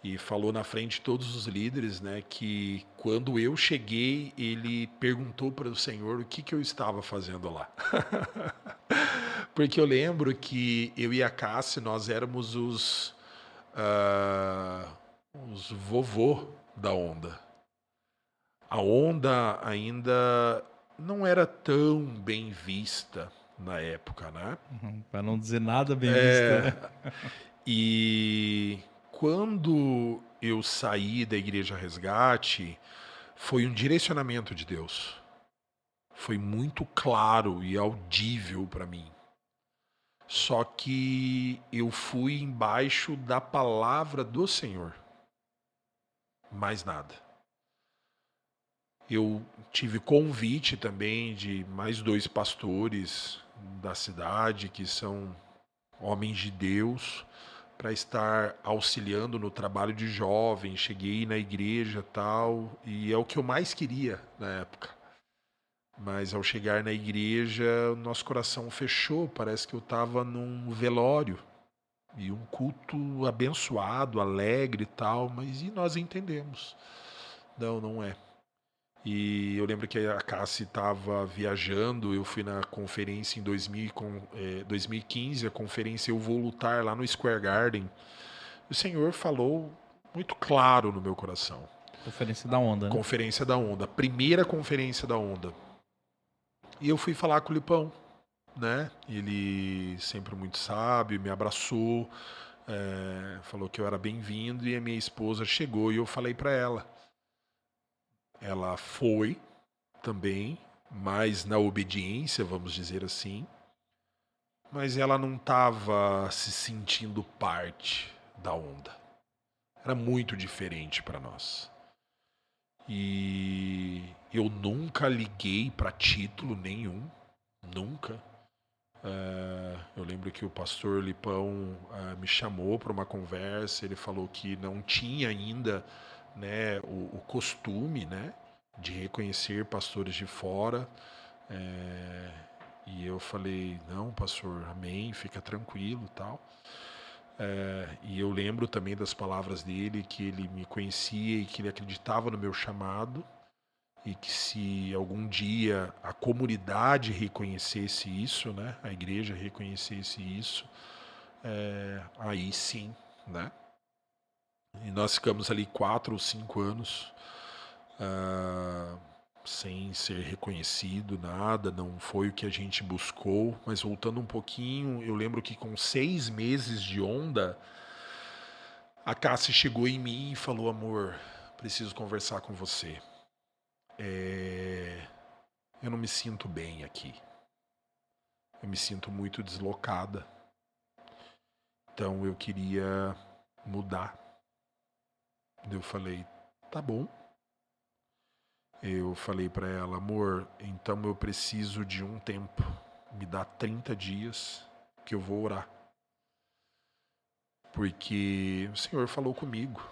e falou na frente de todos os líderes, né, que quando eu cheguei, ele perguntou para o Senhor o que eu estava fazendo lá. Porque eu lembro que eu e a Cássia, nós éramos os vovô da Onda. A Onda ainda não era tão bem vista na época, né? Para não dizer nada bem visto, né? E quando eu saí da Igreja Resgate, foi um direcionamento de Deus. Foi muito claro e audível para mim. Só que eu fui embaixo da palavra do Senhor. Mais nada. Eu tive convite também de mais 2 pastores da cidade, que são homens de Deus, para estar auxiliando no trabalho de jovens. Cheguei na igreja tal, e é o que eu mais queria na época. Mas ao chegar na igreja, o nosso coração fechou, parece que eu estava num velório. E um culto abençoado, alegre e tal, mas e nós entendemos. Não é. E eu lembro que a Cassi estava viajando, eu fui na conferência em 2015, a conferência Eu Vou Lutar, lá no Square Garden. O Senhor falou muito claro no meu coração. Conferência da Onda, né? Conferência da Onda, a primeira conferência da Onda. E eu fui falar com o Lipão, né? Ele sempre muito sábio, me abraçou, falou que eu era bem-vindo, e a minha esposa chegou e eu falei para ela. Ela foi também, mas na obediência, vamos dizer assim. Mas ela não estava se sentindo parte da Onda. Era muito diferente para nós. E eu nunca liguei para título nenhum. Nunca. Eu lembro que o pastor Lipão me chamou para uma conversa. Ele falou que não tinha ainda, né, o costume, né, de reconhecer pastores de fora. E eu falei, não, pastor, amém, fica tranquilo, tal. E eu lembro também das palavras dele, que ele me conhecia e que ele acreditava no meu chamado, e que se algum dia a comunidade reconhecesse isso, né, a igreja reconhecesse isso, aí sim, né? E nós ficamos ali 4 ou 5 anos sem ser reconhecido, nada, não foi o que a gente buscou. Mas voltando um pouquinho, eu lembro que com 6 meses de onda, a Cássia chegou em mim e falou, amor, preciso conversar com você. Eu não me sinto bem aqui. Eu me sinto muito deslocada. Então eu queria mudar. Eu falei, tá bom. Eu falei pra ela, amor, então eu preciso de um tempo. Me dá 30 dias que eu vou orar. Porque o Senhor falou comigo.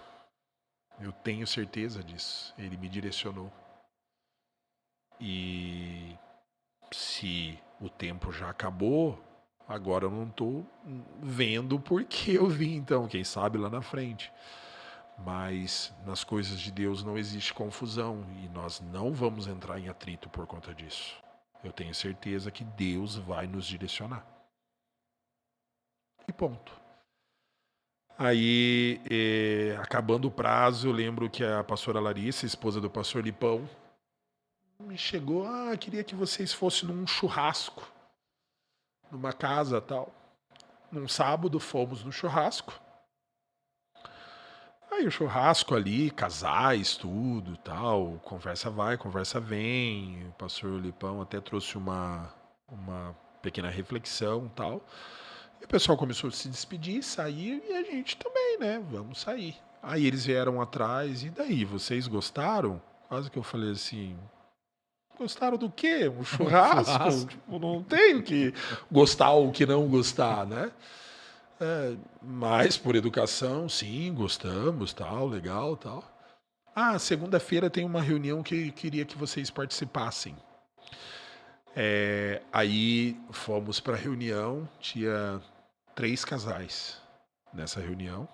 Eu tenho certeza disso. Ele me direcionou. E se o tempo já acabou, agora eu não tô vendo por que eu vim, então, quem sabe lá na frente. Mas nas coisas de Deus não existe confusão e nós não vamos entrar em atrito por conta disso. Eu tenho certeza que Deus vai nos direcionar. E ponto. Aí, acabando o prazo, eu lembro que a pastora Larissa, esposa do pastor Lipão, me chegou, queria que vocês fossem num churrasco, numa casa tal. Num sábado fomos no churrasco. Aí o churrasco ali, casais, tudo, tal, conversa vai, conversa vem. O pastor Lipão até trouxe uma pequena reflexão, tal. E o pessoal começou a se despedir, sair, e a gente também, né? Vamos sair. Aí eles vieram atrás, e daí, vocês gostaram? Quase que eu falei assim, gostaram do quê? Um churrasco? Tipo, não tem o que gostar ou o que não gostar, né? Mas por educação, sim, gostamos, tal, legal, tal. Segunda-feira tem uma reunião que queria que vocês participassem. Aí fomos para a reunião, tinha 3 casais nessa reunião,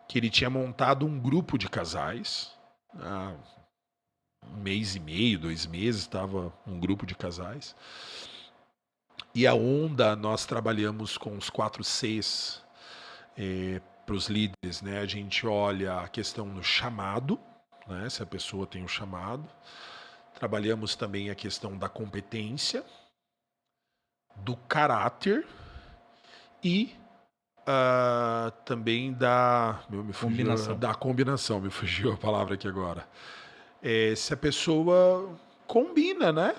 que ele tinha montado um grupo de casais. Há 1 mês e meio, 2 meses, estava um grupo de casais. E a onda, nós trabalhamos com os 4 Cs para os líderes, né? A gente olha a questão do chamado, né? Se a pessoa tem um chamado. Trabalhamos também a questão da competência, do caráter e também da combinação, me fugiu a palavra aqui agora. Se a pessoa combina, né?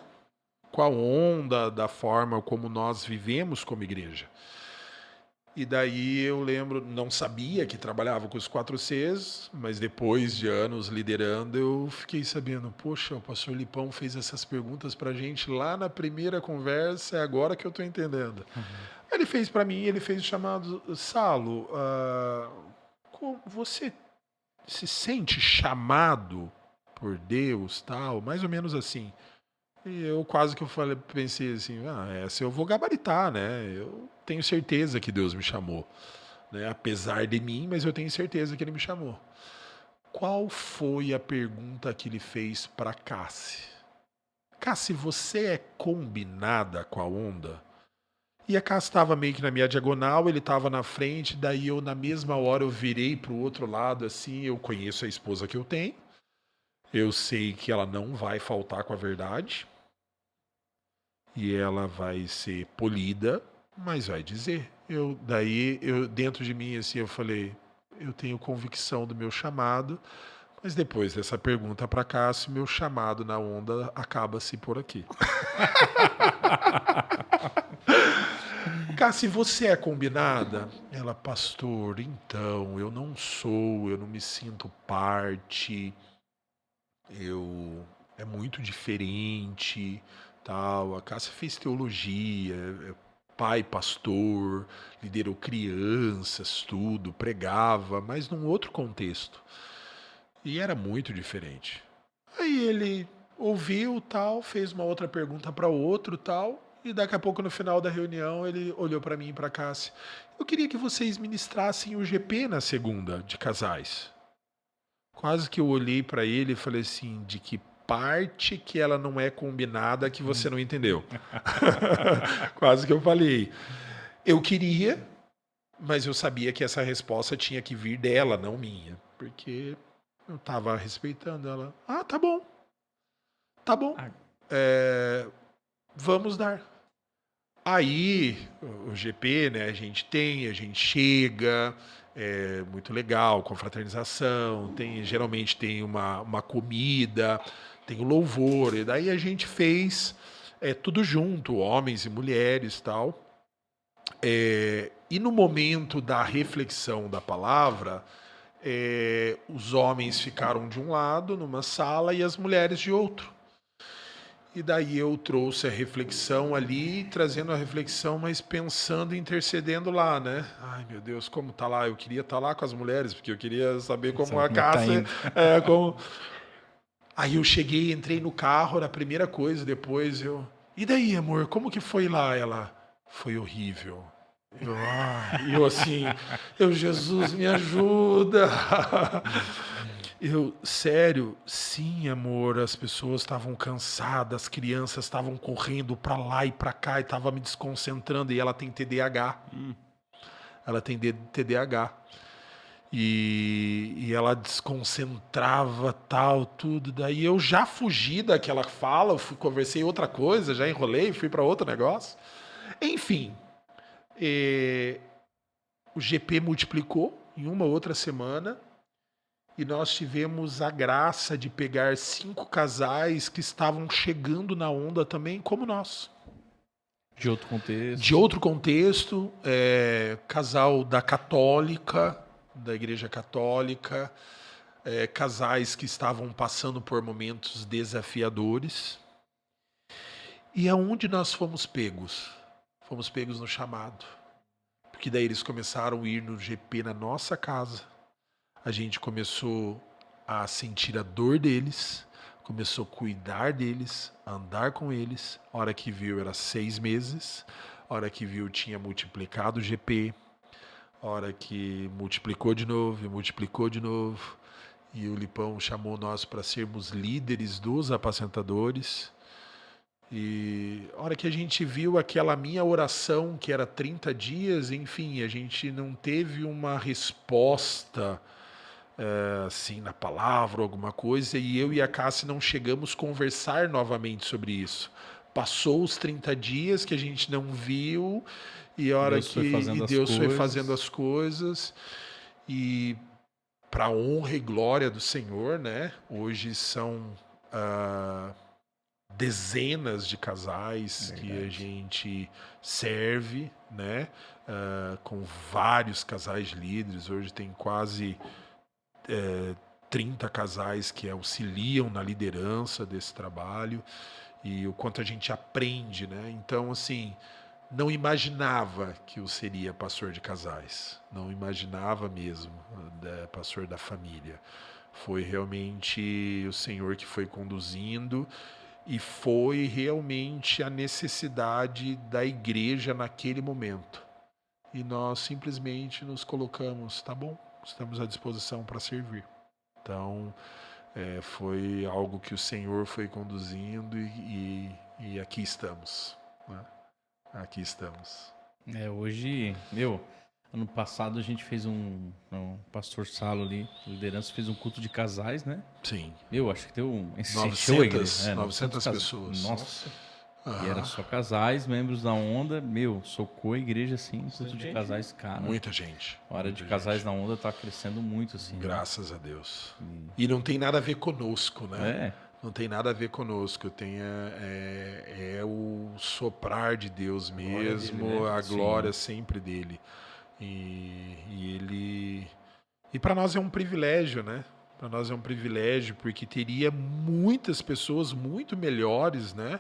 Com a onda, da forma como nós vivemos como igreja. E daí eu lembro, não sabia que trabalhava com os 4 Cs, mas depois de anos liderando, eu fiquei sabendo, poxa, o pastor Lipão fez essas perguntas pra gente lá na primeira conversa, é agora que eu tô entendendo. Ele fez pra mim, ele fez o chamado, Salo, você se sente chamado por Deus, tal, mais ou menos assim. E eu quase que pensei assim, essa eu vou gabaritar, né? Eu tenho certeza que Deus me chamou, né? Apesar de mim, mas eu tenho certeza que Ele me chamou. Qual foi a pergunta que ele fez para Cassi? Cassi, você é combinada com a onda? E a Cassi estava meio que na minha diagonal, ele estava na frente, daí eu na mesma hora eu virei para o outro lado, assim, eu conheço a esposa que eu tenho, eu sei que ela não vai faltar com a verdade, e ela vai ser polida, mas vai dizer. Daí, dentro de mim, assim, eu falei, eu tenho convicção do meu chamado, mas depois dessa pergunta para Cássio, meu chamado na onda acaba-se por aqui. Cássio, você é combinada? Ela, pastor, então, eu não sou, eu não me sinto parte, é muito diferente, tal. A Cássia fez teologia, pai pastor, liderou crianças, tudo, pregava, mas num outro contexto. E era muito diferente. Aí ele ouviu, tal, fez uma outra pergunta para o outro, tal, e daqui a pouco no final da reunião ele olhou para mim e para Cássia. Eu queria que vocês ministrassem o GP na segunda de casais. Quase que eu olhei para ele e falei assim, de que parte que ela não é combinada que você não entendeu. Quase que eu falei. Eu queria, mas eu sabia que essa resposta tinha que vir dela, não minha. Porque eu estava respeitando ela. Ah, tá bom. Tá bom. Vamos dar. Aí, o GP, né, a gente chega, é muito legal, confraternização, geralmente tem uma comida, tem o louvor, e daí a gente fez tudo junto, homens e mulheres, tal. E no momento da reflexão da palavra, os homens ficaram de um lado, numa sala, e as mulheres de outro. E daí eu trouxe a reflexão ali, trazendo a reflexão, mas pensando e intercedendo lá, né? Ai, meu Deus, como tá lá? Eu queria estar lá com as mulheres, porque eu queria saber como a Cássia... como... Aí eu cheguei, entrei no carro, era a primeira coisa, depois eu... E daí, amor, como que foi lá? Ela... Foi horrível. Eu assim... Jesus, me ajuda! Sério, sim, amor, as pessoas estavam cansadas, as crianças estavam correndo pra lá e pra cá e tava me desconcentrando, e ela tem TDAH. Ela tem TDAH. E ela desconcentrava, tal, tudo. Daí eu já fugi daquela fala, eu conversei outra coisa, já enrolei, fui pra outro negócio. Enfim, o GP multiplicou em uma outra semana. E nós tivemos a graça de pegar 5 casais que estavam chegando na onda também, como nós. De outro contexto. De outro contexto, casal da católica, da igreja católica, casais que estavam passando por momentos desafiadores. E aonde nós fomos pegos? Fomos pegos no chamado. Porque daí eles começaram a ir no GP na nossa casa. A gente começou a sentir a dor deles, começou a cuidar deles, a andar com eles. A hora que viu era 6 meses, a hora que viu tinha multiplicado o GP, a hora que multiplicou de novo, e o Lipão chamou nós para sermos líderes dos apacentadores. E a hora que a gente viu aquela minha oração, que era 30 dias, enfim, a gente não teve uma resposta... assim, na palavra, alguma coisa, e eu e a Cássia não chegamos a conversar novamente sobre isso. Passou os 30 dias que a gente não viu, e a hora Deus foi fazendo as coisas, e para honra e glória do Senhor, né? Hoje são dezenas de casais que a gente serve, né? Com vários casais líderes. Hoje tem quase 30 casais que auxiliam na liderança desse trabalho, e o quanto a gente aprende, né? Então, assim, não imaginava que eu seria pastor de casais, não imaginava mesmo, pastor da família. Foi realmente o Senhor que foi conduzindo, e foi realmente a necessidade da igreja naquele momento. E nós simplesmente nos colocamos, tá bom? Estamos à disposição para servir. Então, foi algo que o Senhor foi conduzindo, e aqui estamos. Né? Aqui estamos. Hoje, ano passado a gente fez um pastor Salo ali, liderança, fez um culto de casais, né? Sim. Acho que deu 900 pessoas. Nossa. E era só casais, membros da onda. Socou a igreja, assim, culto de casais, cara. Muita gente. A hora de casais na onda tá crescendo muito, assim. Graças a Deus. E não tem nada a ver conosco, né? Não tem nada a ver conosco. É o soprar de Deus mesmo, dele, né? A glória sempre dele. E ele... E para nós é um privilégio, né? Para nós é um privilégio, porque teria muitas pessoas muito melhores, né?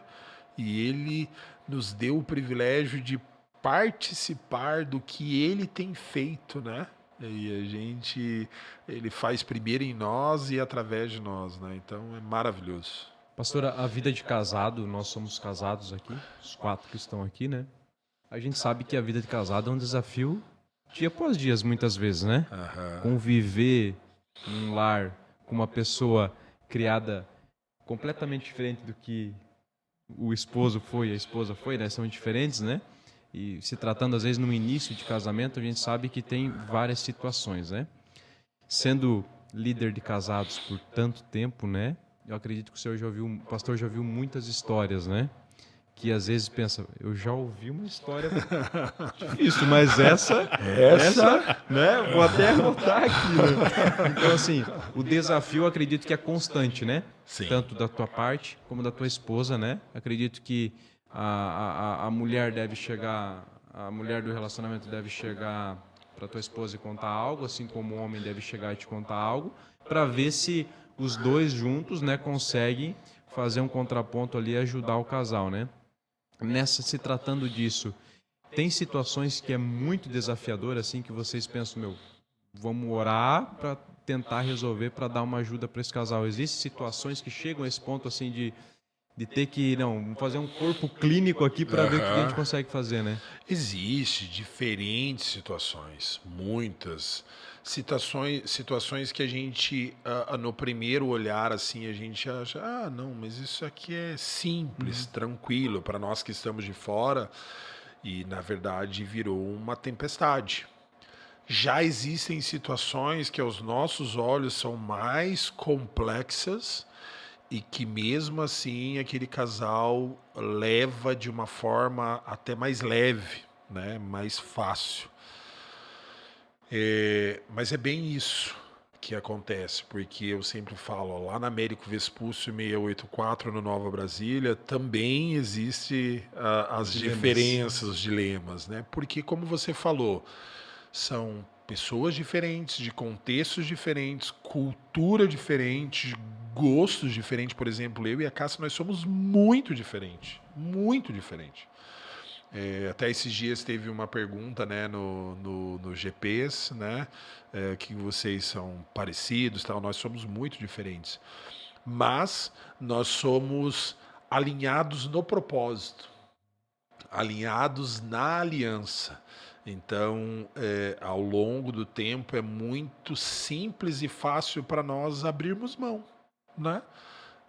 E ele nos deu o privilégio de participar do que ele tem feito, né? E ele faz primeiro em nós e através de nós, né? Então é maravilhoso. Pastora, a vida de casado, nós somos casados aqui, os 4 que estão aqui, né? A gente sabe que a vida de casado é um desafio dia após dia, muitas vezes, né? Conviver num lar com uma pessoa criada completamente diferente do que o esposo foi, a esposa foi, né? São diferentes, né? E se tratando, às vezes, no início de casamento, a gente sabe que tem várias situações, né? Sendo líder de casados por tanto tempo, né? Eu acredito que o pastor já ouviu muitas histórias, né? Que às vezes pensa, eu já ouvi uma história difícil, mas essa, né? Vou até anotar aqui, né? Então, assim, o desafio, eu acredito que é constante, né? Sim. Tanto da tua parte como da tua esposa, né? Acredito que a mulher deve chegar, a mulher do relacionamento deve chegar para tua esposa e contar algo, assim como o homem deve chegar e te contar algo, para ver se os dois juntos, né, conseguem fazer um contraponto ali e ajudar o casal, né? Se tratando disso, tem situações que é muito desafiador, assim, que vocês pensam, vamos orar para tentar resolver, para dar uma ajuda para esse casal. Existem situações que chegam a esse ponto, assim, de ter que, vamos fazer um corpo clínico aqui para ver o que a gente consegue fazer, né? Existe diferentes situações, muitas situações que a gente, no primeiro olhar, assim, a gente acha, não, mas isso aqui é simples, tranquilo, para nós que estamos de fora, e na verdade virou uma tempestade. Já existem situações que aos nossos olhos são mais complexas e que mesmo assim aquele casal leva de uma forma até mais leve, né? Mais fácil. Mas é bem isso que acontece, porque eu sempre falo, ó, lá na Américo Vespúcio 684 no Nova Brasília também existe as diferenças, os dilemas, né? Porque como você falou, são pessoas diferentes, de contextos diferentes, cultura diferente, gostos diferentes. Por exemplo, eu e a Cássia, nós somos muito diferentes. Muito diferentes. Até esses dias teve uma pergunta, né, no GPs, né, que vocês são parecidos, tal. Nós somos muito diferentes. Mas nós somos alinhados no propósito, alinhados na aliança. Então, ao longo do tempo, é muito simples e fácil para nós abrirmos mão, né?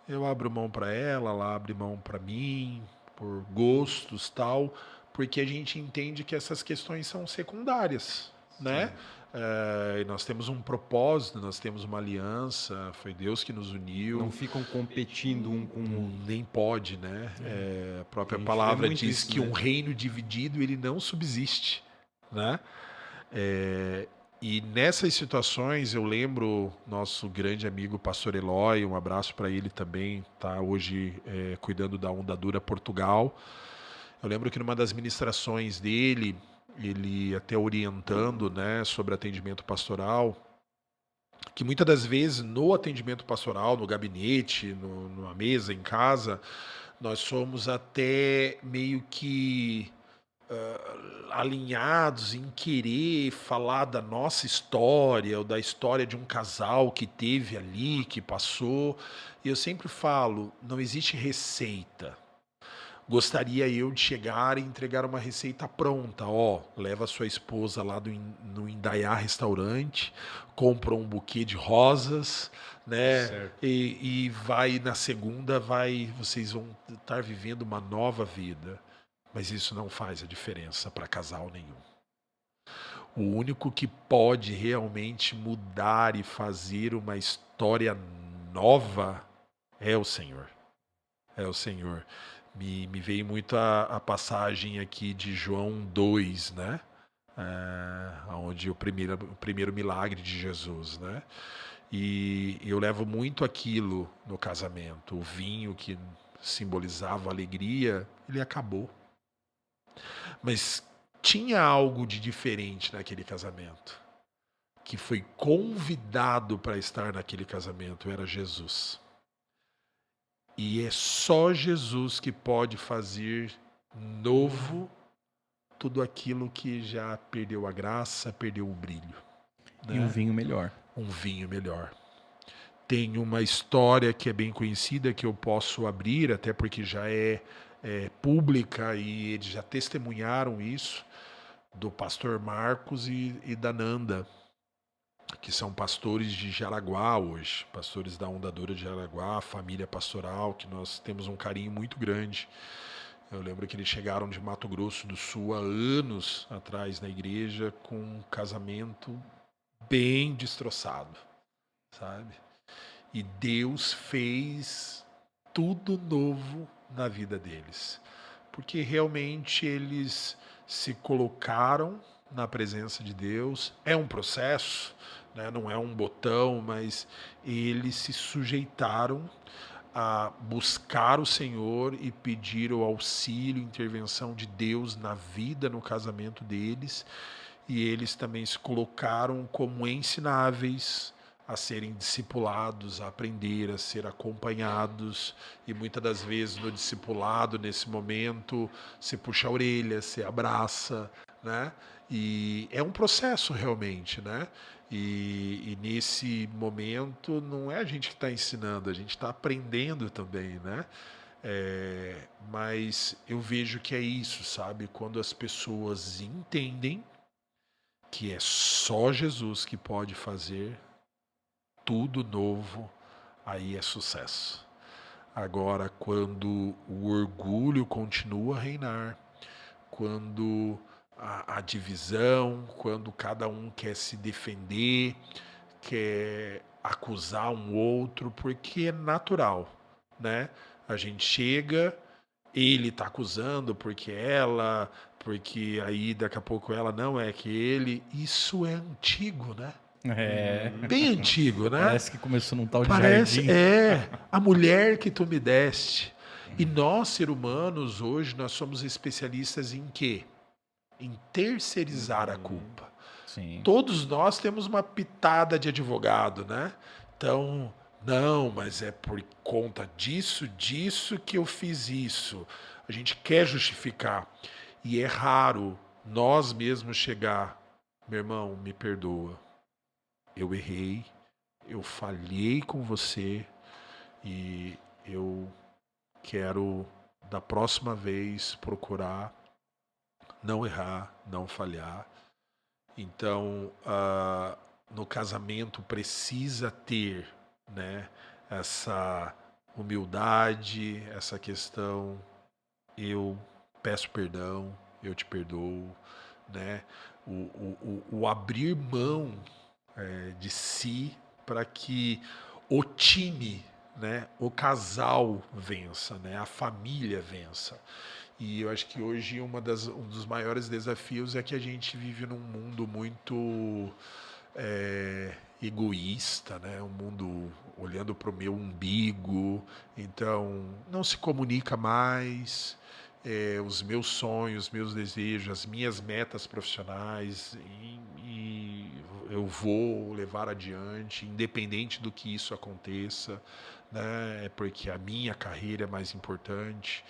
Eu abro mão para ela abre mão para mim, por gostos, tal, porque a gente entende que essas questões são secundárias, né? E nós temos um propósito, nós temos uma aliança, foi Deus que nos uniu. Não ficam competindo um com o outro. Nem pode, né? A própria palavra diz que um reino dividido, ele não subsiste, né? E nessas situações eu lembro nosso grande amigo pastor Eloy, um abraço para ele também, tá hoje cuidando da Onda Dura Portugal. Eu lembro que numa das ministrações dele, ele até orientando, né, sobre atendimento pastoral, que muitas das vezes no atendimento pastoral, no gabinete, numa mesa, em casa, nós somos até meio que alinhados em querer falar da nossa história ou da história de um casal que teve ali, que passou. E eu sempre falo, não existe receita. Gostaria eu de chegar e entregar uma receita pronta. Leva sua esposa lá no Indaiá Restaurante, compra um buquê de rosas, né? E vai na segunda, vocês vão estar vivendo uma nova vida. Mas isso não faz a diferença para casal nenhum. O único que pode realmente mudar e fazer uma história nova é o Senhor. É o Senhor. Me veio muito a passagem aqui de João 2, né? Onde o primeiro milagre de Jesus, né? E eu levo muito aquilo no casamento. O vinho que simbolizava a alegria, ele acabou. Mas tinha algo de diferente naquele casamento. Que foi convidado para estar naquele casamento, era Jesus. E é só Jesus que pode fazer novo tudo aquilo que já perdeu a graça, perdeu o brilho. E um vinho melhor. Um vinho melhor. Tem uma história que é bem conhecida, que eu posso abrir, até porque já é pública e eles já testemunharam isso, do pastor Marcos e da Nanda, que são pastores de Jaraguá hoje, pastores da Ondadura de Jaraguá, família pastoral, que nós temos um carinho muito grande. Eu lembro que eles chegaram de Mato Grosso do Sul há anos atrás na igreja com um casamento bem destroçado, sabe? E Deus fez tudo novo na vida deles, porque realmente eles se colocaram na presença de Deus. É um processo, né? Não é um botão, mas eles se sujeitaram a buscar o Senhor e pedir o auxílio, intervenção de Deus na vida, no casamento deles. E eles também se colocaram como ensináveis a serem discipulados, a aprender, a ser acompanhados. E muitas das vezes no discipulado, nesse momento, se puxa a orelha, se abraça, né? E é um processo realmente, né? E nesse momento não é a gente que está ensinando, a gente está aprendendo também, né? Mas eu vejo que é isso, sabe? Quando as pessoas entendem que é só Jesus que pode fazer tudo novo, aí é sucesso. Agora, quando o orgulho continua a reinar, quando a divisão, quando cada um quer se defender, quer acusar um outro, porque é natural, né? A gente chega, ele tá acusando porque ela, porque aí daqui a pouco ela não é que ele. Isso é antigo, né? É. Bem antigo, né? Parece que começou num tal de Parece, jardim. a mulher que tu me deste. E nós, seres humanos, hoje, nós somos especialistas em quê? Em terceirizar a culpa. Sim. Todos nós temos uma pitada de advogado, né? Então, não, mas é por conta disso que eu fiz isso. A gente quer justificar. E é raro nós mesmos chegar, meu irmão, me perdoa. Eu errei, eu falhei com você e eu quero, da próxima vez, procurar não errar, não falhar. Então, no casamento precisa ter, né, essa humildade, essa questão, eu peço perdão, eu te perdoo, né? O abrir mão de si para que o time, né, o casal vença, né, a família vença. E eu acho que hoje um dos maiores desafios é que a gente vive num mundo muito egoísta, né? Um mundo olhando para o meu umbigo, então não se comunica mais. Os meus sonhos, meus desejos, as minhas metas profissionais, e eu vou levar adiante, independente do que isso aconteça, né? Porque a minha carreira é mais importante.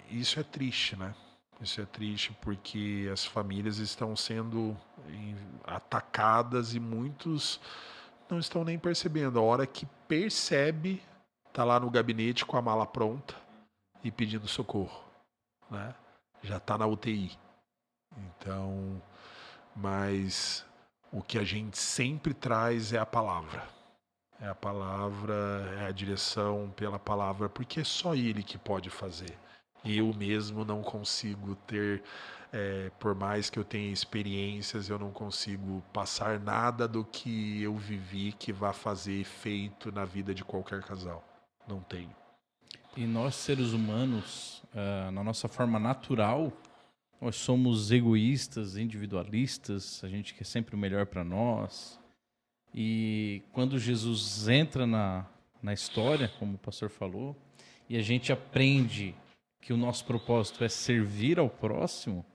Isso é triste, né? Isso é triste porque as famílias estão sendo atacadas e muitos não estão nem percebendo. A hora que percebe, tá lá no gabinete com a mala pronta e pedindo socorro, né? Já tá na UTI. Então, mas o que a gente sempre traz é a palavra. É a palavra, é a direção pela palavra, porque é só Ele que pode fazer. Eu mesmo não consigo ter, por mais que eu tenha experiências, eu não consigo passar nada do que eu vivi que vá fazer efeito na vida de qualquer casal. Não tenho. E nós, seres humanos, na nossa forma natural, nós somos egoístas, individualistas, a gente quer sempre o melhor para nós. E quando Jesus entra na história, como o pastor falou, e a gente aprende que o nosso propósito é servir ao próximo,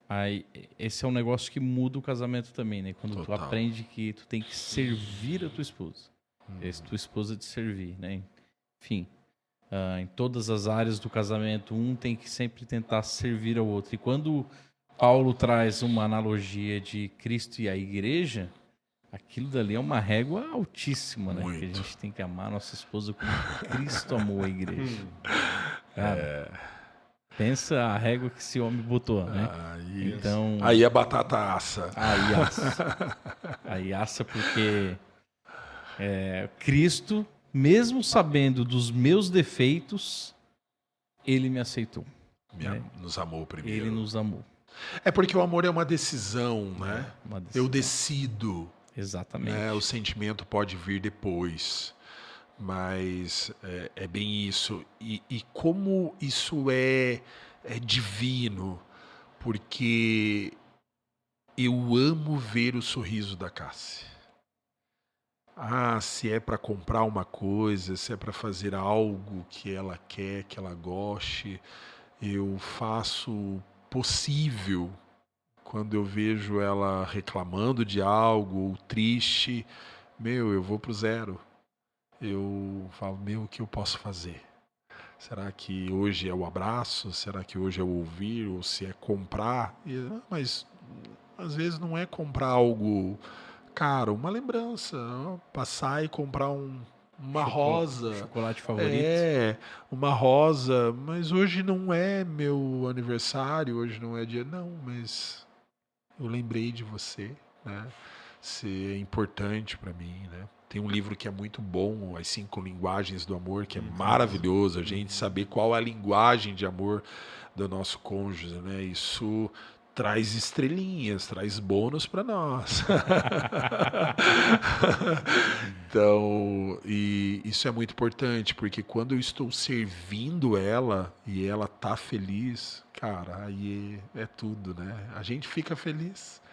aí esse é um negócio que muda o casamento também, né? Quando tu aprende que tu tem que servir a tua esposa. Tua esposa te servir, né? Enfim, em todas as áreas do casamento, um tem que sempre tentar servir ao outro. E quando Paulo traz uma analogia de Cristo e a igreja, aquilo dali é uma régua altíssima, né? Muito. Que a gente tem que amar a nossa esposa como Cristo amou a igreja. Cara, pensa a régua que esse homem botou, né? Então, Aí a batata assa. aí assa. Aí assa porque Cristo, mesmo sabendo dos meus defeitos, ele me aceitou. Nos amou primeiro. Ele nos amou. É porque o amor é uma decisão, né? Uma decisão. Eu decido. Exatamente. Né? O sentimento pode vir depois. Mas é bem isso. E como isso é divino, porque eu amo ver o sorriso da Cássia. Se é para comprar uma coisa, se é para fazer algo que ela quer, que ela goste, eu faço o possível. Quando eu vejo ela reclamando de algo ou triste, eu vou pro zero. Eu falo, o que eu posso fazer? Será que hoje é o abraço? Será que hoje é o ouvir? Ou se é comprar? Mas às vezes não é comprar algo caro, uma lembrança. Passar e comprar uma rosa. Chocolate favorito. Uma rosa. Mas hoje não é meu aniversário, hoje não é dia. Não, mas eu lembrei de você, né? Você é importante para mim, né? Tem um livro que é muito bom, As 5 Linguagens do Amor, que é maravilhoso, a gente saber qual é a linguagem de amor do nosso cônjuge, né? Isso traz estrelinhas, traz bônus para nós. Então, e isso é muito importante, porque quando eu estou servindo ela e ela tá feliz, cara, aí é tudo, né? A gente fica feliz.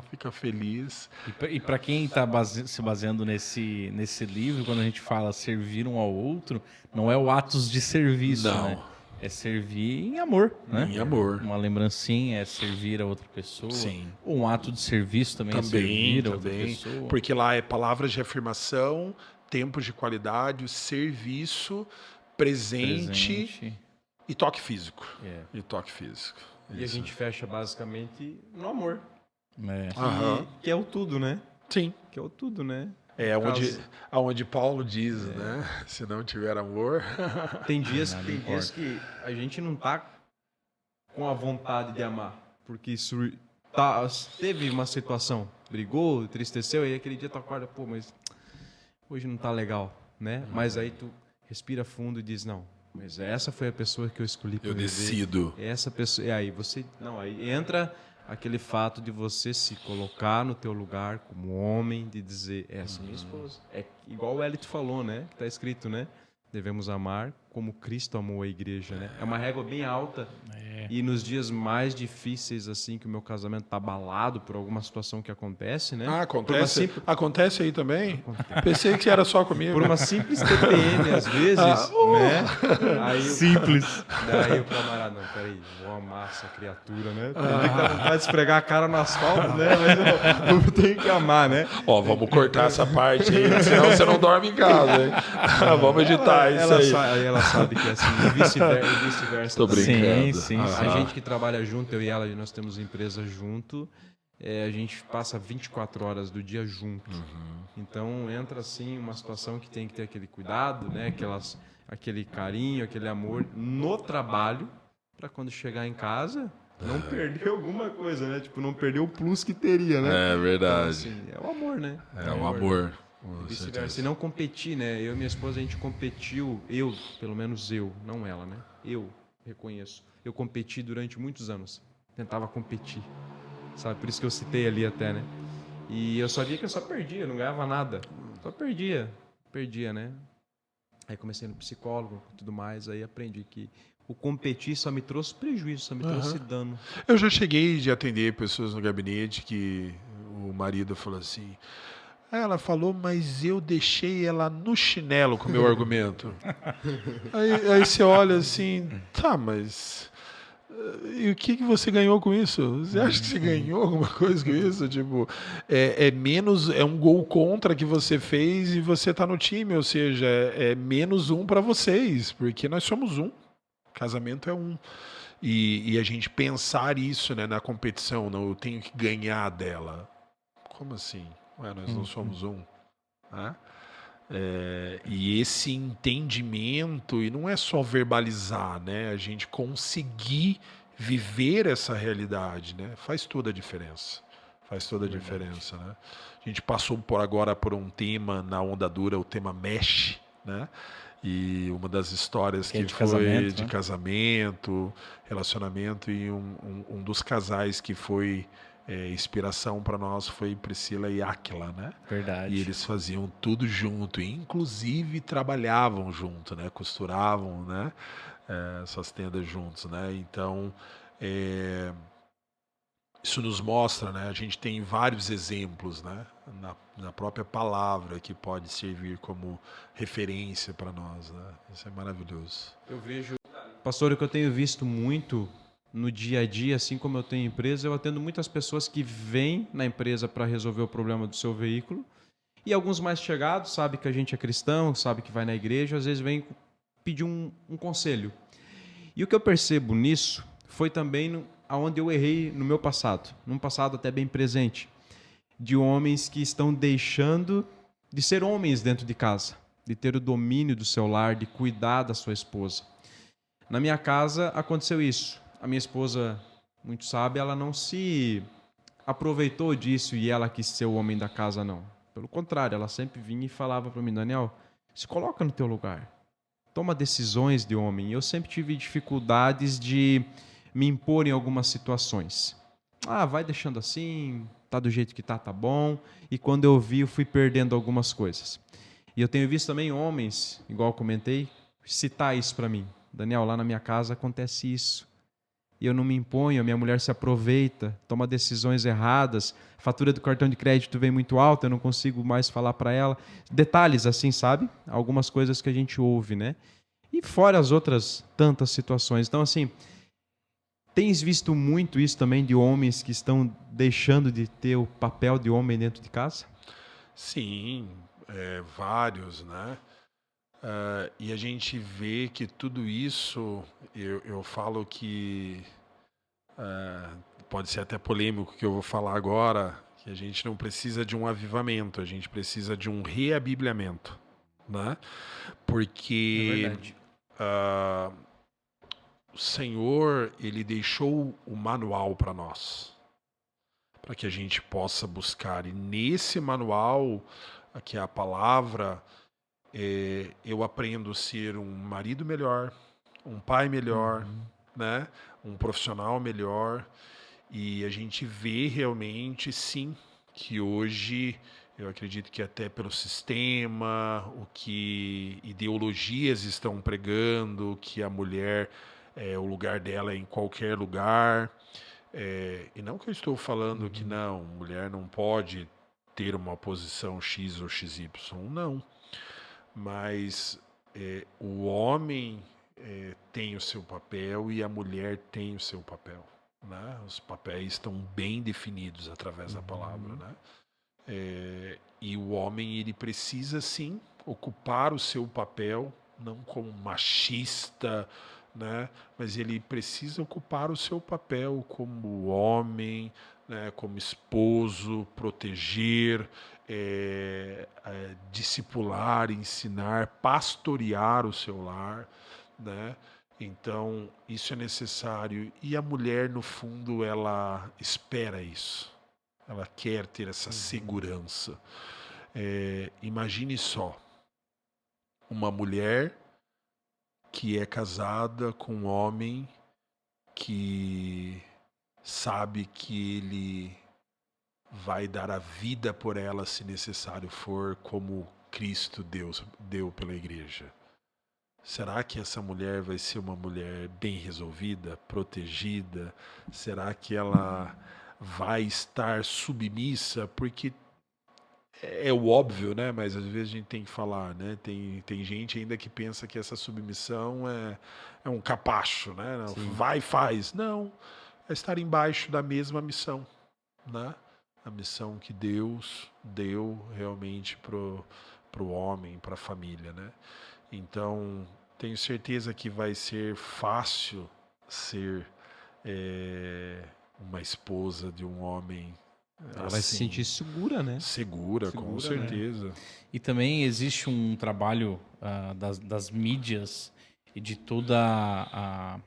Fica feliz. E para quem está se baseando nesse livro, quando a gente fala servir um ao outro, não é o atos de serviço, Não. né? É servir em amor, né? Em amor. Uma lembrancinha é servir a outra pessoa. Sim. Ou um ato de serviço também é servir a outra pessoa. Porque lá é palavras de afirmação, tempos de qualidade, serviço, presente. E toque físico. E toque físico. E a gente fecha basicamente no amor. Que é o tudo, né? Sim. Que é o tudo, né? Aonde Paulo diz, né? Se não tiver amor... Tem dias que a gente não tá com a vontade de amar. Porque teve uma situação, brigou, entristeceu, e aquele dia tu acorda, mas hoje não tá legal, né? Mas aí tu respira fundo e diz, não, mas essa foi a pessoa que eu escolhi para eu decido. Essa pessoa... E aí você... Não, aí entra... Aquele fato de você se colocar no teu lugar como homem, de dizer, essa é minha esposa. É igual o Elito falou, né? Que tá escrito, né? Devemos amar como Cristo amou a igreja, né? É uma régua bem alta. E nos dias mais difíceis, assim, que o meu casamento tá abalado por alguma situação que acontece, né? Acontece? Acontece aí também? Pensei que era só comigo. Por uma simples TPM, às vezes, né? Aí Simples. Daí o camarada, não, peraí, vou amar essa criatura, né? Tem que dar vontade de esfregar a cara no asfalto, né? Mas eu tenho que amar, né? Vamos cortar essa parte aí, senão você não dorme em casa, hein? Vamos editar isso aí. Ela sabe que é assim, e vice-versa. Tô brincando. Sim. A gente que trabalha junto, eu e ela, nós temos empresa junto, a gente passa 24 horas do dia junto. Então entra assim uma situação que tem que ter aquele cuidado, né? Aquele carinho, aquele amor no trabalho, para quando chegar em casa não perder alguma coisa, né? Tipo, não perder o plus que teria, né? É verdade. Então, assim, é o amor, né? É o amor. Vice-versa. E não competir, né? Eu e minha esposa, a gente competiu, pelo menos eu, não ela, né? Eu reconheço. Eu competi durante muitos anos. Tentava competir. Sabe? Por isso que eu citei ali até, né? E eu sabia que eu só perdia, não ganhava nada. Só perdia. Perdia, né? Aí comecei no psicólogo e tudo mais, aí aprendi que o competir só me trouxe prejuízo, só me trouxe dano. Eu já cheguei de atender pessoas no gabinete que o marido falou assim... Ela falou, mas eu deixei ela no chinelo com o meu argumento. Aí você olha assim, mas E o que você ganhou com isso? Você acha que você ganhou alguma coisa com isso? Tipo, é menos, é um gol contra que você fez e você tá no time, ou seja, é menos um para vocês, porque nós somos um. Casamento é um. E a gente pensar isso, né, na competição, não, eu tenho que ganhar dela. Como assim? Ué, nós não somos um, né? E esse entendimento, e não é só verbalizar, né? A gente conseguir viver essa realidade, né? Faz toda a diferença. Faz toda a diferença, né? A gente passou agora por um tema na Onda Dura, o tema Mesh, né? E uma das histórias Que é que de foi casamento, de né? casamento, relacionamento, e um dos casais que foi inspiração para nós foi Priscila e Áquila, né? Verdade. E eles faziam tudo junto, inclusive trabalhavam junto, né? Costuravam, né? Essas tendas juntos, né? Então, isso nos mostra, né? A gente tem vários exemplos, né? Na própria palavra que pode servir como referência para nós, né? Isso é maravilhoso. Eu vejo, pastor, o que eu tenho visto muito no dia a dia, assim como eu tenho empresa, eu atendo muitas pessoas que vêm na empresa para resolver o problema do seu veículo. E alguns mais chegados, sabe que a gente é cristão, sabe que vai na igreja, às vezes vem pedir um conselho. E o que eu percebo nisso foi também aonde eu errei no meu passado, num passado até bem presente, de homens que estão deixando de ser homens dentro de casa, de ter o domínio do seu lar, de cuidar da sua esposa. Na minha casa aconteceu isso. A minha esposa, muito sábia, ela não se aproveitou disso e ela quis ser o homem da casa, não. Pelo contrário, ela sempre vinha e falava para mim, Daniel, se coloca no teu lugar. Toma decisões de homem. E eu sempre tive dificuldades de me impor em algumas situações. Ah, vai deixando assim, tá do jeito que tá bom. E quando eu vi, eu fui perdendo algumas coisas. E eu tenho visto também homens, igual eu comentei, citar isso para mim. Daniel, lá na minha casa acontece isso. E eu não me imponho, a minha mulher se aproveita, toma decisões erradas, a fatura do cartão de crédito vem muito alta, eu não consigo mais falar para ela. Detalhes assim, sabe? Algumas coisas que a gente ouve, né? E fora as outras tantas situações. Então, assim, tens visto muito isso também de homens que estão deixando de ter o papel de homem dentro de casa? Sim, vários, né? E a gente vê que tudo isso, eu falo que pode ser até polêmico o que eu vou falar agora, que a gente não precisa de um avivamento, a gente precisa de um reabibliamento, né? Porque o Senhor, ele deixou o manual para nós, para que a gente possa buscar. E nesse manual, que é a palavra, eu aprendo a ser um marido melhor, um pai melhor, né? Um profissional melhor. E a gente vê realmente, sim, que hoje, eu acredito que até pelo sistema, o que ideologias estão pregando, que a mulher, o lugar dela é em qualquer lugar. E não que eu estou falando que não, mulher não pode ter uma posição X ou XY, não. Mas o homem tem o seu papel e a mulher tem o seu papel, né? Os papéis estão bem definidos através da palavra, né? E o homem, ele precisa sim ocupar o seu papel, não como machista, né? Mas ele precisa ocupar o seu papel como homem, né? Como esposo, proteger, discipular, ensinar, pastorear o seu lar, né? Então, isso é necessário. E a mulher, no fundo, ela espera isso. Ela quer ter essa segurança. Imagine só, uma mulher que é casada com um homem que sabe que ele vai dar a vida por ela se necessário for, como Cristo deu pela igreja. Será que essa mulher vai ser uma mulher bem resolvida, protegida? Será que ela vai estar submissa? Porque é o óbvio, né? Mas às vezes a gente tem que falar, né? Tem gente ainda que pensa que essa submissão é um capacho, né? Não, Sim. vai e faz. Não, é estar embaixo da mesma missão, né? A missão que Deus deu realmente pro homem, para a família, né? Então, tenho certeza que vai ser fácil ser uma esposa de um homem Ela vai se assim, sentir segura, né? segura, com Segura, né? certeza. E também existe um trabalho das mídias e de toda a-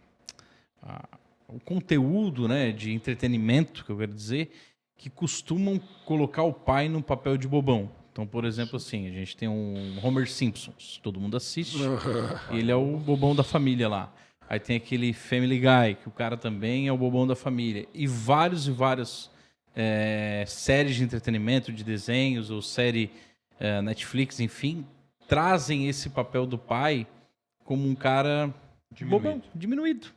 o conteúdo, né, de entretenimento, que eu quero dizer, que costumam colocar o pai no papel de bobão. Então, por exemplo, assim, a gente tem um Homer Simpsons, todo mundo assiste, e ele é o bobão da família lá. Aí tem aquele Family Guy, que o cara também é o bobão da família. E várias séries de entretenimento, de desenhos, ou série Netflix, enfim, trazem esse papel do pai como um cara bobão, diminuído.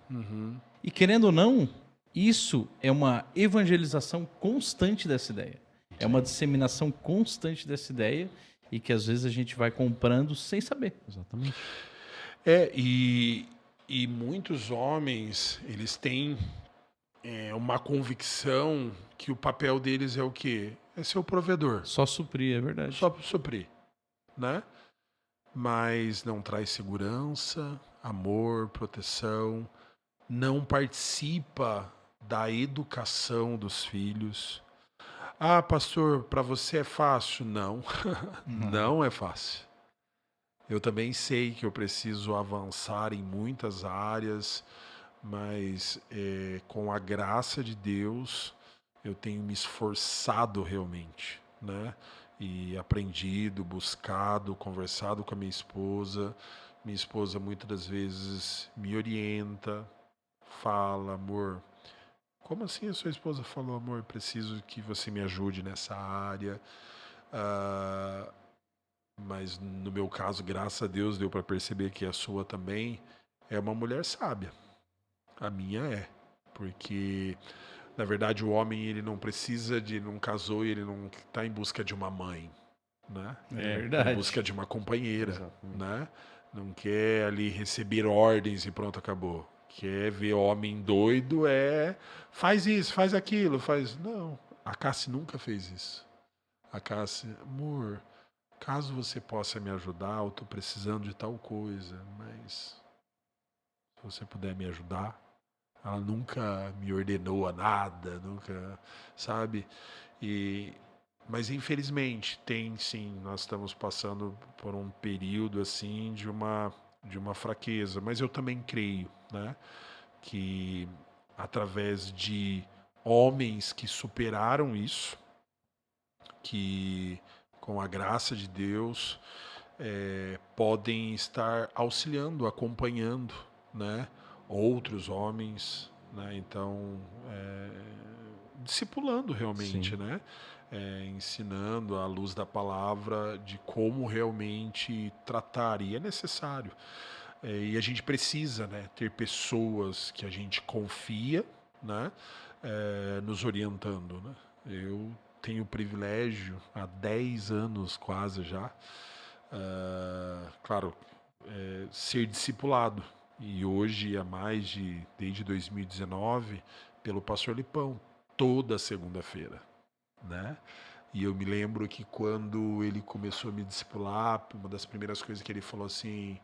E querendo ou não, isso é uma evangelização constante dessa ideia. É uma disseminação constante dessa ideia e que às vezes a gente vai comprando sem saber. Exatamente. E muitos homens, eles têm uma convicção que o papel deles é o quê? É ser o provedor, Só suprir, é verdade. só suprir, né? Mas não traz segurança, amor, proteção, não participa da educação dos filhos. Ah, pastor, para você é fácil? Não, não é fácil. Eu também sei que eu preciso avançar em muitas áreas, mas com a graça de Deus eu tenho me esforçado realmente, né? E aprendido, buscado, conversado com a minha esposa. Minha esposa muitas das vezes me orienta, fala, amor, como assim a sua esposa falou, amor, preciso que você me ajude nessa área. Ah, mas no meu caso, graças a Deus, deu para perceber que a sua também é uma mulher sábia. A minha é. Porque, na verdade, o homem ele não precisa de, não casou e ele não está em busca de uma mãe, né? É Em verdade. busca de uma companheira, Exatamente. né? Não quer ali receber ordens e pronto, acabou. Quer ver homem doido faz isso, faz aquilo, faz... Não, a Cassie nunca fez isso. A Cassie, amor, caso você possa me ajudar, eu tô precisando de tal coisa, mas se você puder me ajudar. Ela nunca me ordenou a nada, nunca, sabe? Mas infelizmente tem sim, nós estamos passando por um período assim de uma fraqueza, mas eu também creio, né, que através de homens que superaram isso, que com a graça de Deus podem estar auxiliando, acompanhando, né, outros homens, né, então discipulando realmente, Sim. né, ensinando à luz da palavra de como realmente tratar, e é necessário. E a gente precisa, né, ter pessoas que a gente confia, né, nos orientando, né. Eu tenho o privilégio há 10 anos quase já, claro, ser discipulado. E hoje, desde 2019, pelo pastor Lipão, toda segunda-feira, né? E eu me lembro que quando ele começou a me discipular, uma das primeiras coisas que ele falou assim,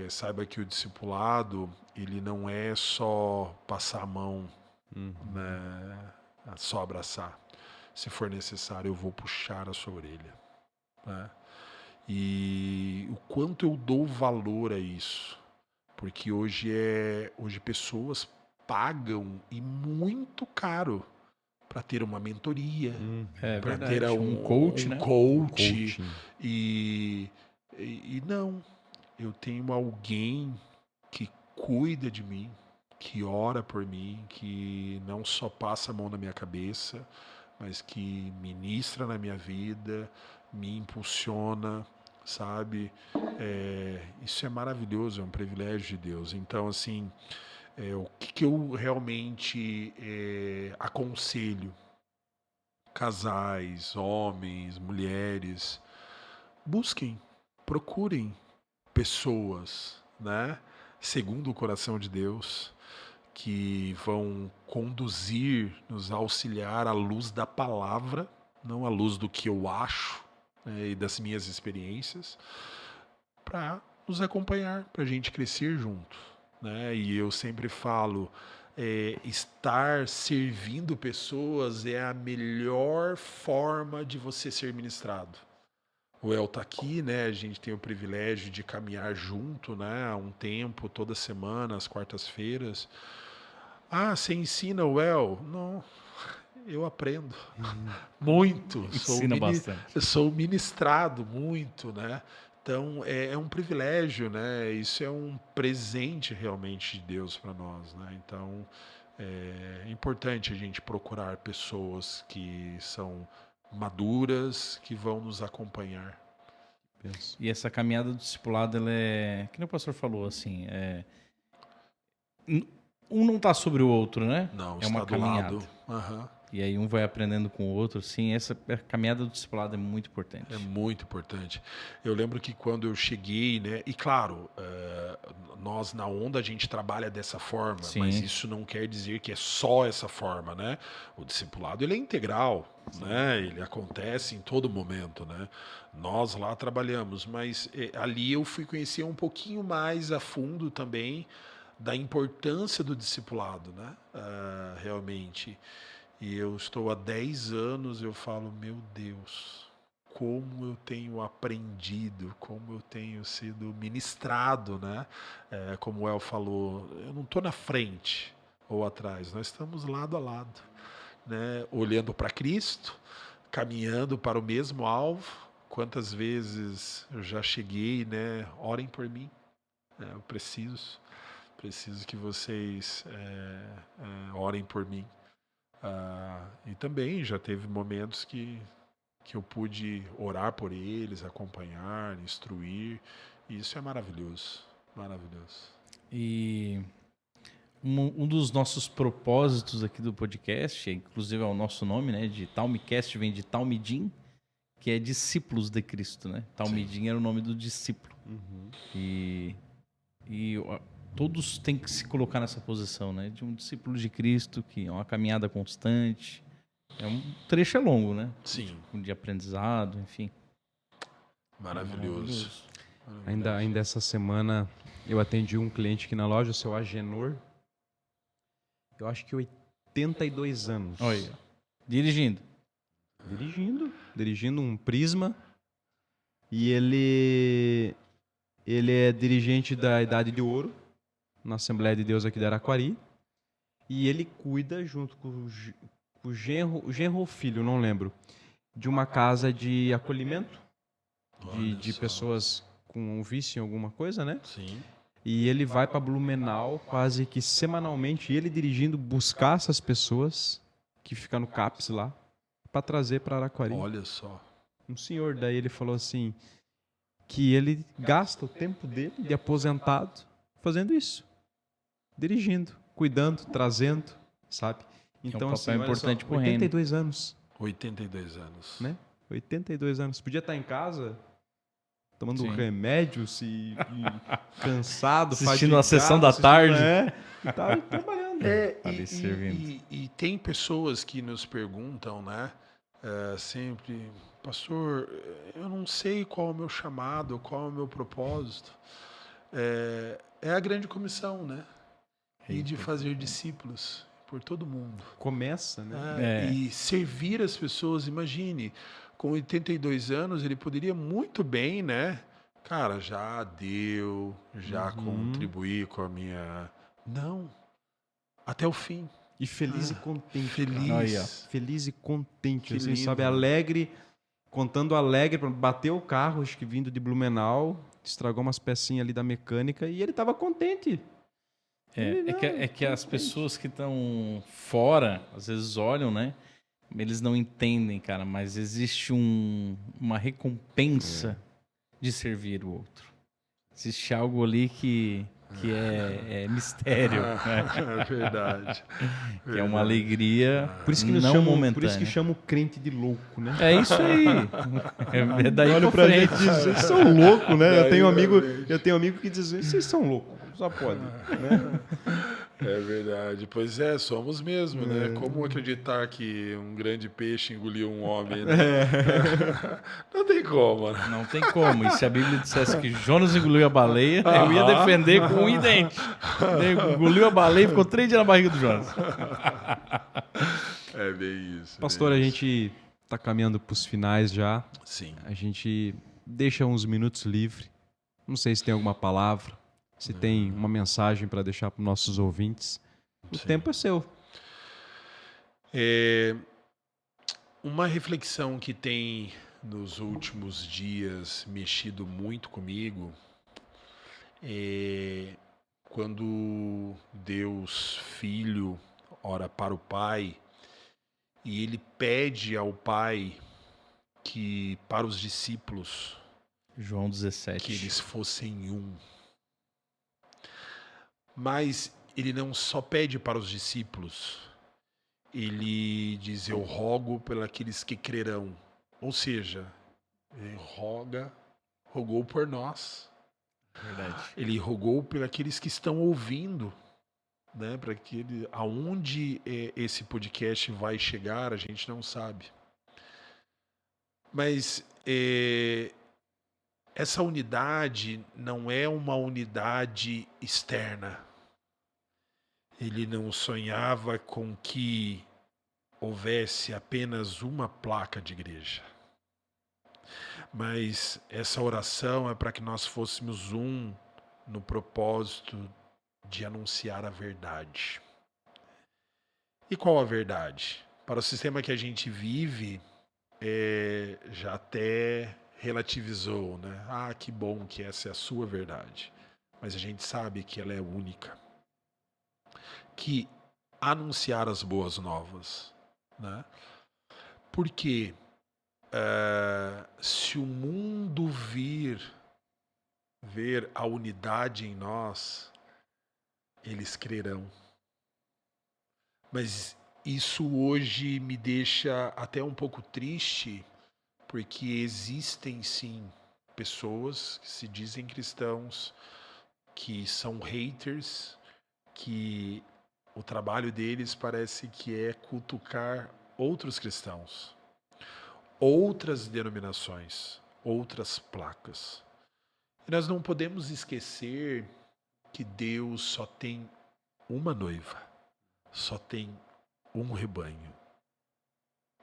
saiba que o discipulado, ele não é só passar a mão, né? Só abraçar. Se for necessário, eu vou puxar a sua orelha, né? E o quanto eu dou valor a isso. Porque hoje pessoas pagam e muito caro para ter uma mentoria, É para verdade. ter Um coach, um né? coach. Coaching. E não, eu tenho alguém que cuida de mim, que ora por mim, que não só passa a mão na minha cabeça, mas que ministra na minha vida, me impulsiona, sabe? Isso é maravilhoso, é um privilégio de Deus. Então, assim, o que eu realmente aconselho casais, homens, mulheres, busquem, procurem pessoas, né, segundo o coração de Deus, que vão conduzir, nos auxiliar à luz da palavra, não à luz do que eu acho, né, e das minhas experiências, para nos acompanhar, para a gente crescer junto, né? E eu sempre falo, estar servindo pessoas é a melhor forma de você ser ministrado. O El tá aqui, né? A gente tem o privilégio de caminhar junto, né? Há um tempo, toda semana, às quartas-feiras. Ah, você ensina o El? Não, eu aprendo muito. Ensina bastante. Eu sou ministrado muito, né? Então é um privilégio, né? Isso é um presente realmente de Deus para nós, né? Então é importante a gente procurar pessoas que são maduras, que vão nos acompanhar. Penso. E essa caminhada do discipulado, ela é, que nem o pastor falou, assim, um não tá sobre o outro, né? Não, é está uma do caminhada. lado. Aham. E aí um vai aprendendo com o outro, assim, essa caminhada do discipulado é muito importante. É muito importante. Eu lembro que quando eu cheguei, né? E claro, nós na Onda a gente trabalha dessa forma, Sim. mas isso não quer dizer que é só essa forma, né? O discipulado ele é integral, né? Ele acontece em todo momento, né? Nós lá trabalhamos, mas ali eu fui conhecer um pouquinho mais a fundo também da importância do discipulado, né? Realmente. E eu estou há 10 anos, eu falo, meu Deus, como eu tenho aprendido, como eu tenho sido ministrado, né? Como o El falou, eu não estou na frente ou atrás, nós estamos lado a lado, né? Olhando para Cristo, caminhando para o mesmo alvo. Quantas vezes eu já cheguei, né? Orem por mim, né? Eu preciso que vocês orem por mim. E também já teve momentos que eu pude orar por eles, acompanhar, instruir. E isso é maravilhoso, maravilhoso. E um dos nossos propósitos aqui do podcast, inclusive é o nosso nome, né? De Talmicast, vem de Talmidim, que é discípulos de Cristo, né? Talmidim era o nome do discípulo. E todos têm que se colocar nessa posição, né? De um discípulo de Cristo, que é uma caminhada constante. Um trecho longo, né? Sim. De aprendizado, enfim. Maravilhoso. Ainda essa semana eu atendi um cliente aqui na loja, o seu Agenor. Eu acho que 82 anos. Olha, dirigindo. Dirigindo um Prisma. E ele é dirigente da Idade de Ouro, na Assembleia de Deus aqui de Araquari. E ele cuida, junto com o genro ou filho, não lembro, de uma casa de acolhimento de pessoas com um vício em alguma coisa, né? Sim. E ele vai para Blumenau quase que semanalmente, ele dirigindo, buscar essas pessoas que ficam no CAPS lá, para trazer para Araquari. Olha só. Um senhor, daí ele falou assim, que ele gasta o tempo dele de aposentado fazendo isso. Dirigindo, cuidando, trazendo, sabe? Então, um papel assim, olha importante só, pro reino. 82 anos, 82 anos. né? 82 anos. Podia estar em casa, tomando Sim. remédios e cansado, Assistindo a fadigado, sessão da tarde. E tava trabalhando. Ali servindo. E tem pessoas que nos perguntam, né? Sempre, pastor, eu não sei qual é o meu chamado, qual é o meu propósito. É a grande comissão, né? E de fazer discípulos por todo mundo. Começa, né? E servir as pessoas, imagine, com 82 anos ele poderia muito bem, né? Cara, já deu, já contribuí com a minha... Não, até o fim. E feliz e contente. Feliz. cara. Aí, ó. Feliz e contente, Que assim, lindo. sabe? Alegre, contando alegre, bateu o carro, acho que vindo de Blumenau, estragou umas pecinhas ali da mecânica e ele tava contente. É que as pessoas que estão fora, às vezes olham, né? Eles não entendem, cara, mas existe uma recompensa de servir o outro. Existe algo ali que que é mistério, né? É verdade. Que é uma alegria Por isso que não chamam, momentânea. por isso que chamam o crente de louco, né? É isso aí. É daí Olha pra pra frente. gente e diz, vocês são loucos, né? Daí pra Eu tenho amigo que diz, vocês são loucos, só pode. Né? É verdade. Pois é, somos mesmo, né? Como acreditar que um grande peixe engoliu um homem, né? Não tem como, né? Não tem como. E se a Bíblia dissesse que Jonas engoliu a baleia, eu ia defender com um dente. Engoliu a baleia e ficou 3 dias na barriga do Jonas. É bem isso. Pastor, bem a isso. gente tá caminhando pros finais já. Sim. A gente deixa uns minutos livre. Não sei se tem alguma palavra, se tem uma mensagem para deixar para nossos ouvintes. O tempo é seu. Uma reflexão que tem nos últimos dias mexido muito comigo é quando Deus Filho ora para o Pai e ele pede ao Pai que para os discípulos João 17. que eles fossem um. Mas ele não só pede para os discípulos, ele diz, eu rogo pelos que crerão. Ou seja, ele rogou por nós. Verdade. Ele rogou por aqueles que estão ouvindo, né? Para que aonde esse podcast vai chegar, a gente não sabe. Mas essa unidade não é uma unidade externa. Ele não sonhava com que houvesse apenas uma placa de igreja. Mas essa oração é para que nós fôssemos um no propósito de anunciar a verdade. E qual a verdade? Para o sistema que a gente vive, já até relativizou, né? Ah, que bom que essa é a sua verdade. Mas a gente sabe que ela é única. Que anunciar as boas novas, né? Porque se o mundo ver a unidade em nós, eles crerão. Mas isso hoje me deixa até um pouco triste, porque existem sim pessoas que se dizem cristãos, que são haters, que o trabalho deles parece que é cutucar outros cristãos, outras denominações, outras placas. E nós não podemos esquecer que Deus só tem uma noiva, só tem um rebanho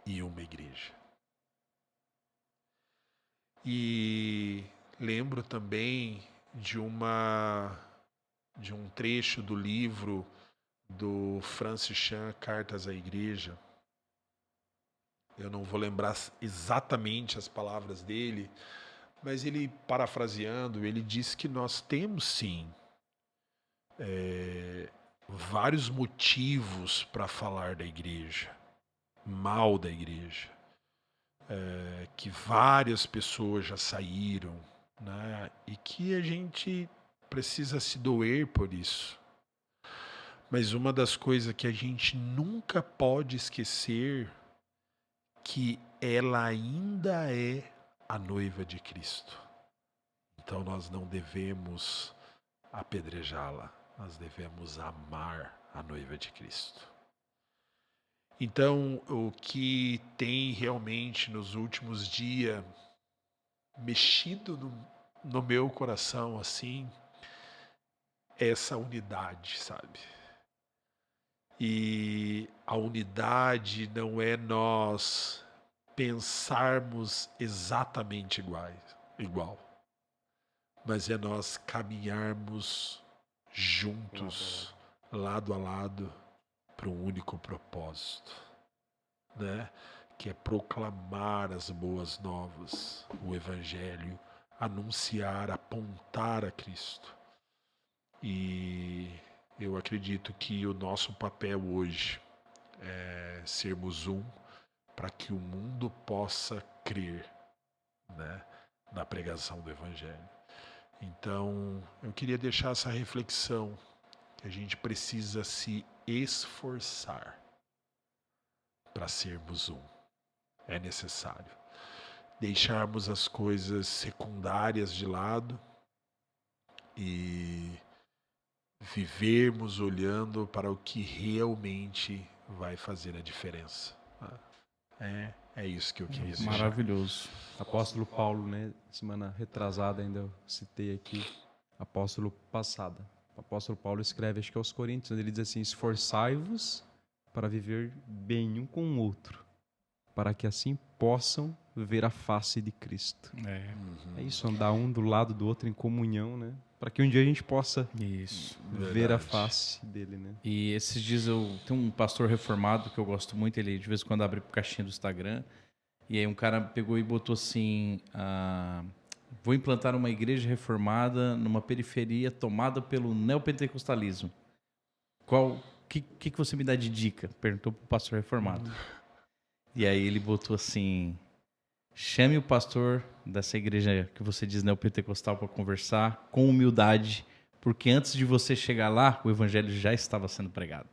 e uma igreja. E lembro também de um trecho do livro do Francis Chan, Cartas à Igreja. Eu não vou lembrar exatamente as palavras dele, mas ele, parafraseando, ele diz que nós temos sim vários motivos para falar da igreja, mal da igreja, que várias pessoas já saíram, né? E que a gente precisa se doer por isso. Mas uma das coisas que a gente nunca pode esquecer, que ela ainda é a noiva de Cristo. Então nós não devemos apedrejá-la, nós devemos amar a noiva de Cristo. Então, o que tem realmente nos últimos dias mexido no meu coração assim, é essa unidade, sabe? E a unidade não é nós pensarmos exatamente igual, mas é nós caminharmos juntos, lado a lado, para um único propósito, né? Que é proclamar as boas novas, o Evangelho, anunciar, apontar a Cristo. E eu acredito que o nosso papel hoje é sermos um para que o mundo possa crer, né, na pregação do Evangelho. Então, eu queria deixar essa reflexão que a gente precisa se esforçar para sermos um. É necessário deixarmos as coisas secundárias de lado e vivermos olhando para o que realmente vai fazer a diferença. É isso que eu queria deixar. Maravilhoso. Apóstolo Paulo, né? Semana retrasada ainda eu citei aqui. Apóstolo passada. O apóstolo Paulo escreve, acho que aos Coríntios, ele diz assim: esforçai-vos para viver bem um com o outro, para que assim possam ver a face de Cristo. É isso, andar um do lado do outro em comunhão, né? Para que um dia a gente possa ver a face dele, né? E esses dias eu tenho um pastor reformado que eu gosto muito, ele de vez em quando abre caixinha do Instagram, e aí um cara pegou e botou assim: vou implantar uma igreja reformada numa periferia tomada pelo neopentecostalismo. Que você me dá de dica? Perguntou pro pastor reformado. E aí ele botou assim: chame o pastor dessa igreja que você diz neopentecostal para conversar com humildade, porque antes de você chegar lá, o evangelho já estava sendo pregado.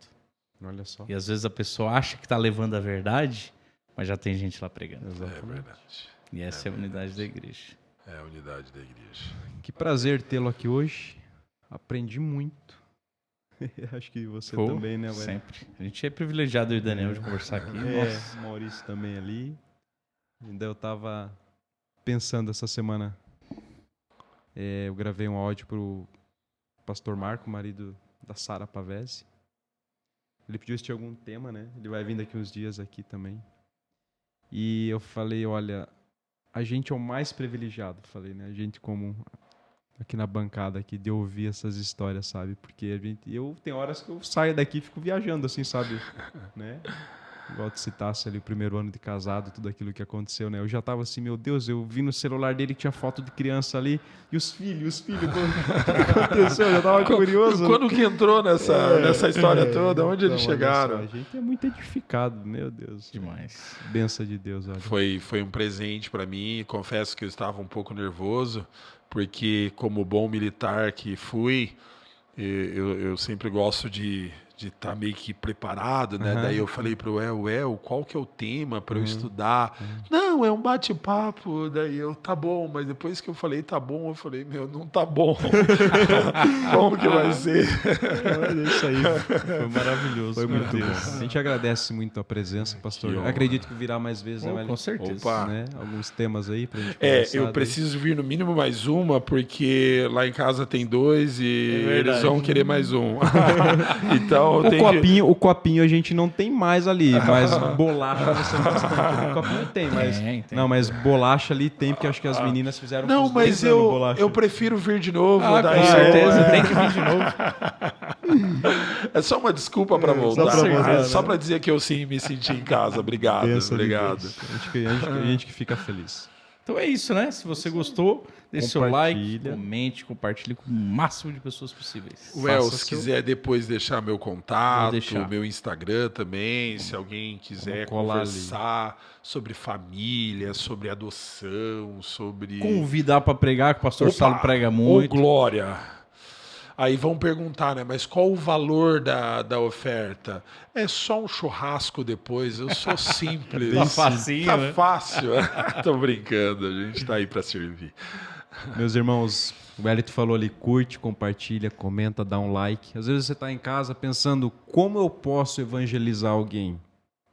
Olha só. E às vezes a pessoa acha que está levando a verdade, mas já tem gente lá pregando. É verdade. E essa é a unidade da igreja. É a unidade da igreja. Que prazer tê-lo aqui hoje. Aprendi muito. Acho que você também, né, Wellington? Sempre. A gente é privilegiado, eu e o Daniel, de conversar aqui. Nossa. O Maurício também ali. Ainda eu tava pensando essa semana. Eu gravei um áudio pro pastor Marco, marido da Sara Pavese. Ele pediu se tinha algum tema, né? Ele vai vir daqui uns dias aqui também. E eu falei, olha, a gente é o mais privilegiado, falei, né? A gente como aqui na bancada aqui de ouvir essas histórias, sabe? Porque eu tem horas que eu saio daqui e fico viajando assim, sabe? Né? Igual tu citasse ali o primeiro ano de casado, tudo aquilo que aconteceu, né? Eu já tava assim, meu Deus, eu vi no celular dele que tinha foto de criança ali, e os filhos, o que aconteceu? Eu já tava curioso. Quando que entrou nessa história toda? Onde eles chegaram? A gente é muito edificado, meu Deus. Demais. Benção de Deus, olha. Foi um presente para mim, confesso que eu estava um pouco nervoso, porque como bom militar que fui, eu sempre gosto de estar meio que preparado, né? Daí eu falei pro El, qual que é o tema para eu estudar? Não, é um bate-papo. Daí tá bom, mas depois que eu falei tá bom, eu falei, não tá bom. Como que vai ser? Olha isso aí. Foi maravilhoso. Foi muito bom. A gente agradece muito a presença, pastor. Eu acredito que virá mais vezes, né, Com certeza. Opa. né? Alguns temas aí pra gente conversar. Eu preciso vir no mínimo mais uma, porque lá em casa tem 2 e eles vão querer mais um. Então o copinho a gente não tem mais ali, mas bolacha você bastante. O copinho tem, mas Tem. não, mas bolacha ali tem, porque acho que as meninas fizeram Não, uns mas 10 anos bolacha. eu prefiro vir de novo. Com certeza, tem que vir de novo. É só uma desculpa para voltar. só pra voltar, Só né? para dizer que eu sim me senti em casa. Obrigado, Benção de obrigado. Deus. A gente que fica feliz. Então é isso, né? Se você gostou, deixe seu like, Compartilha. comente, compartilhe com o máximo de pessoas possíveis. Se quiser depois deixar meu Vou contato, deixar. meu Instagram também, se alguém quiser Vamos colar conversar sobre família, sobre adoção, sobre... Convidar para pregar, que o pastor Saulo prega Ô, muito. glória! Aí vão perguntar, né? Mas qual o valor da oferta? É só um churrasco depois, eu sou simples. Tá facinho, Tá né? fácil. Tô brincando, a gente tá aí para servir. Meus irmãos, o Wellington falou ali, curte, compartilha, comenta, dá um like. Às vezes você está em casa pensando como eu posso evangelizar alguém,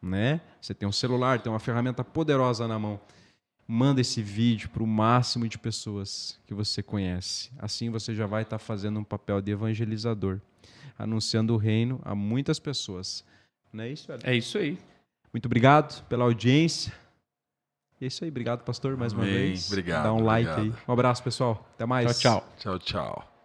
né? Você tem um celular, tem uma ferramenta poderosa na mão. Manda esse vídeo para o máximo de pessoas que você conhece. Assim você já vai estar fazendo um papel de evangelizador, anunciando o reino a muitas pessoas. Não é isso, Wellington? É isso aí. Muito obrigado pela audiência. É isso aí, obrigado, pastor, mais uma Amém. vez. Obrigado, Dá um like obrigado. aí. Um abraço, pessoal. Até mais. Tchau, tchau. Tchau, tchau.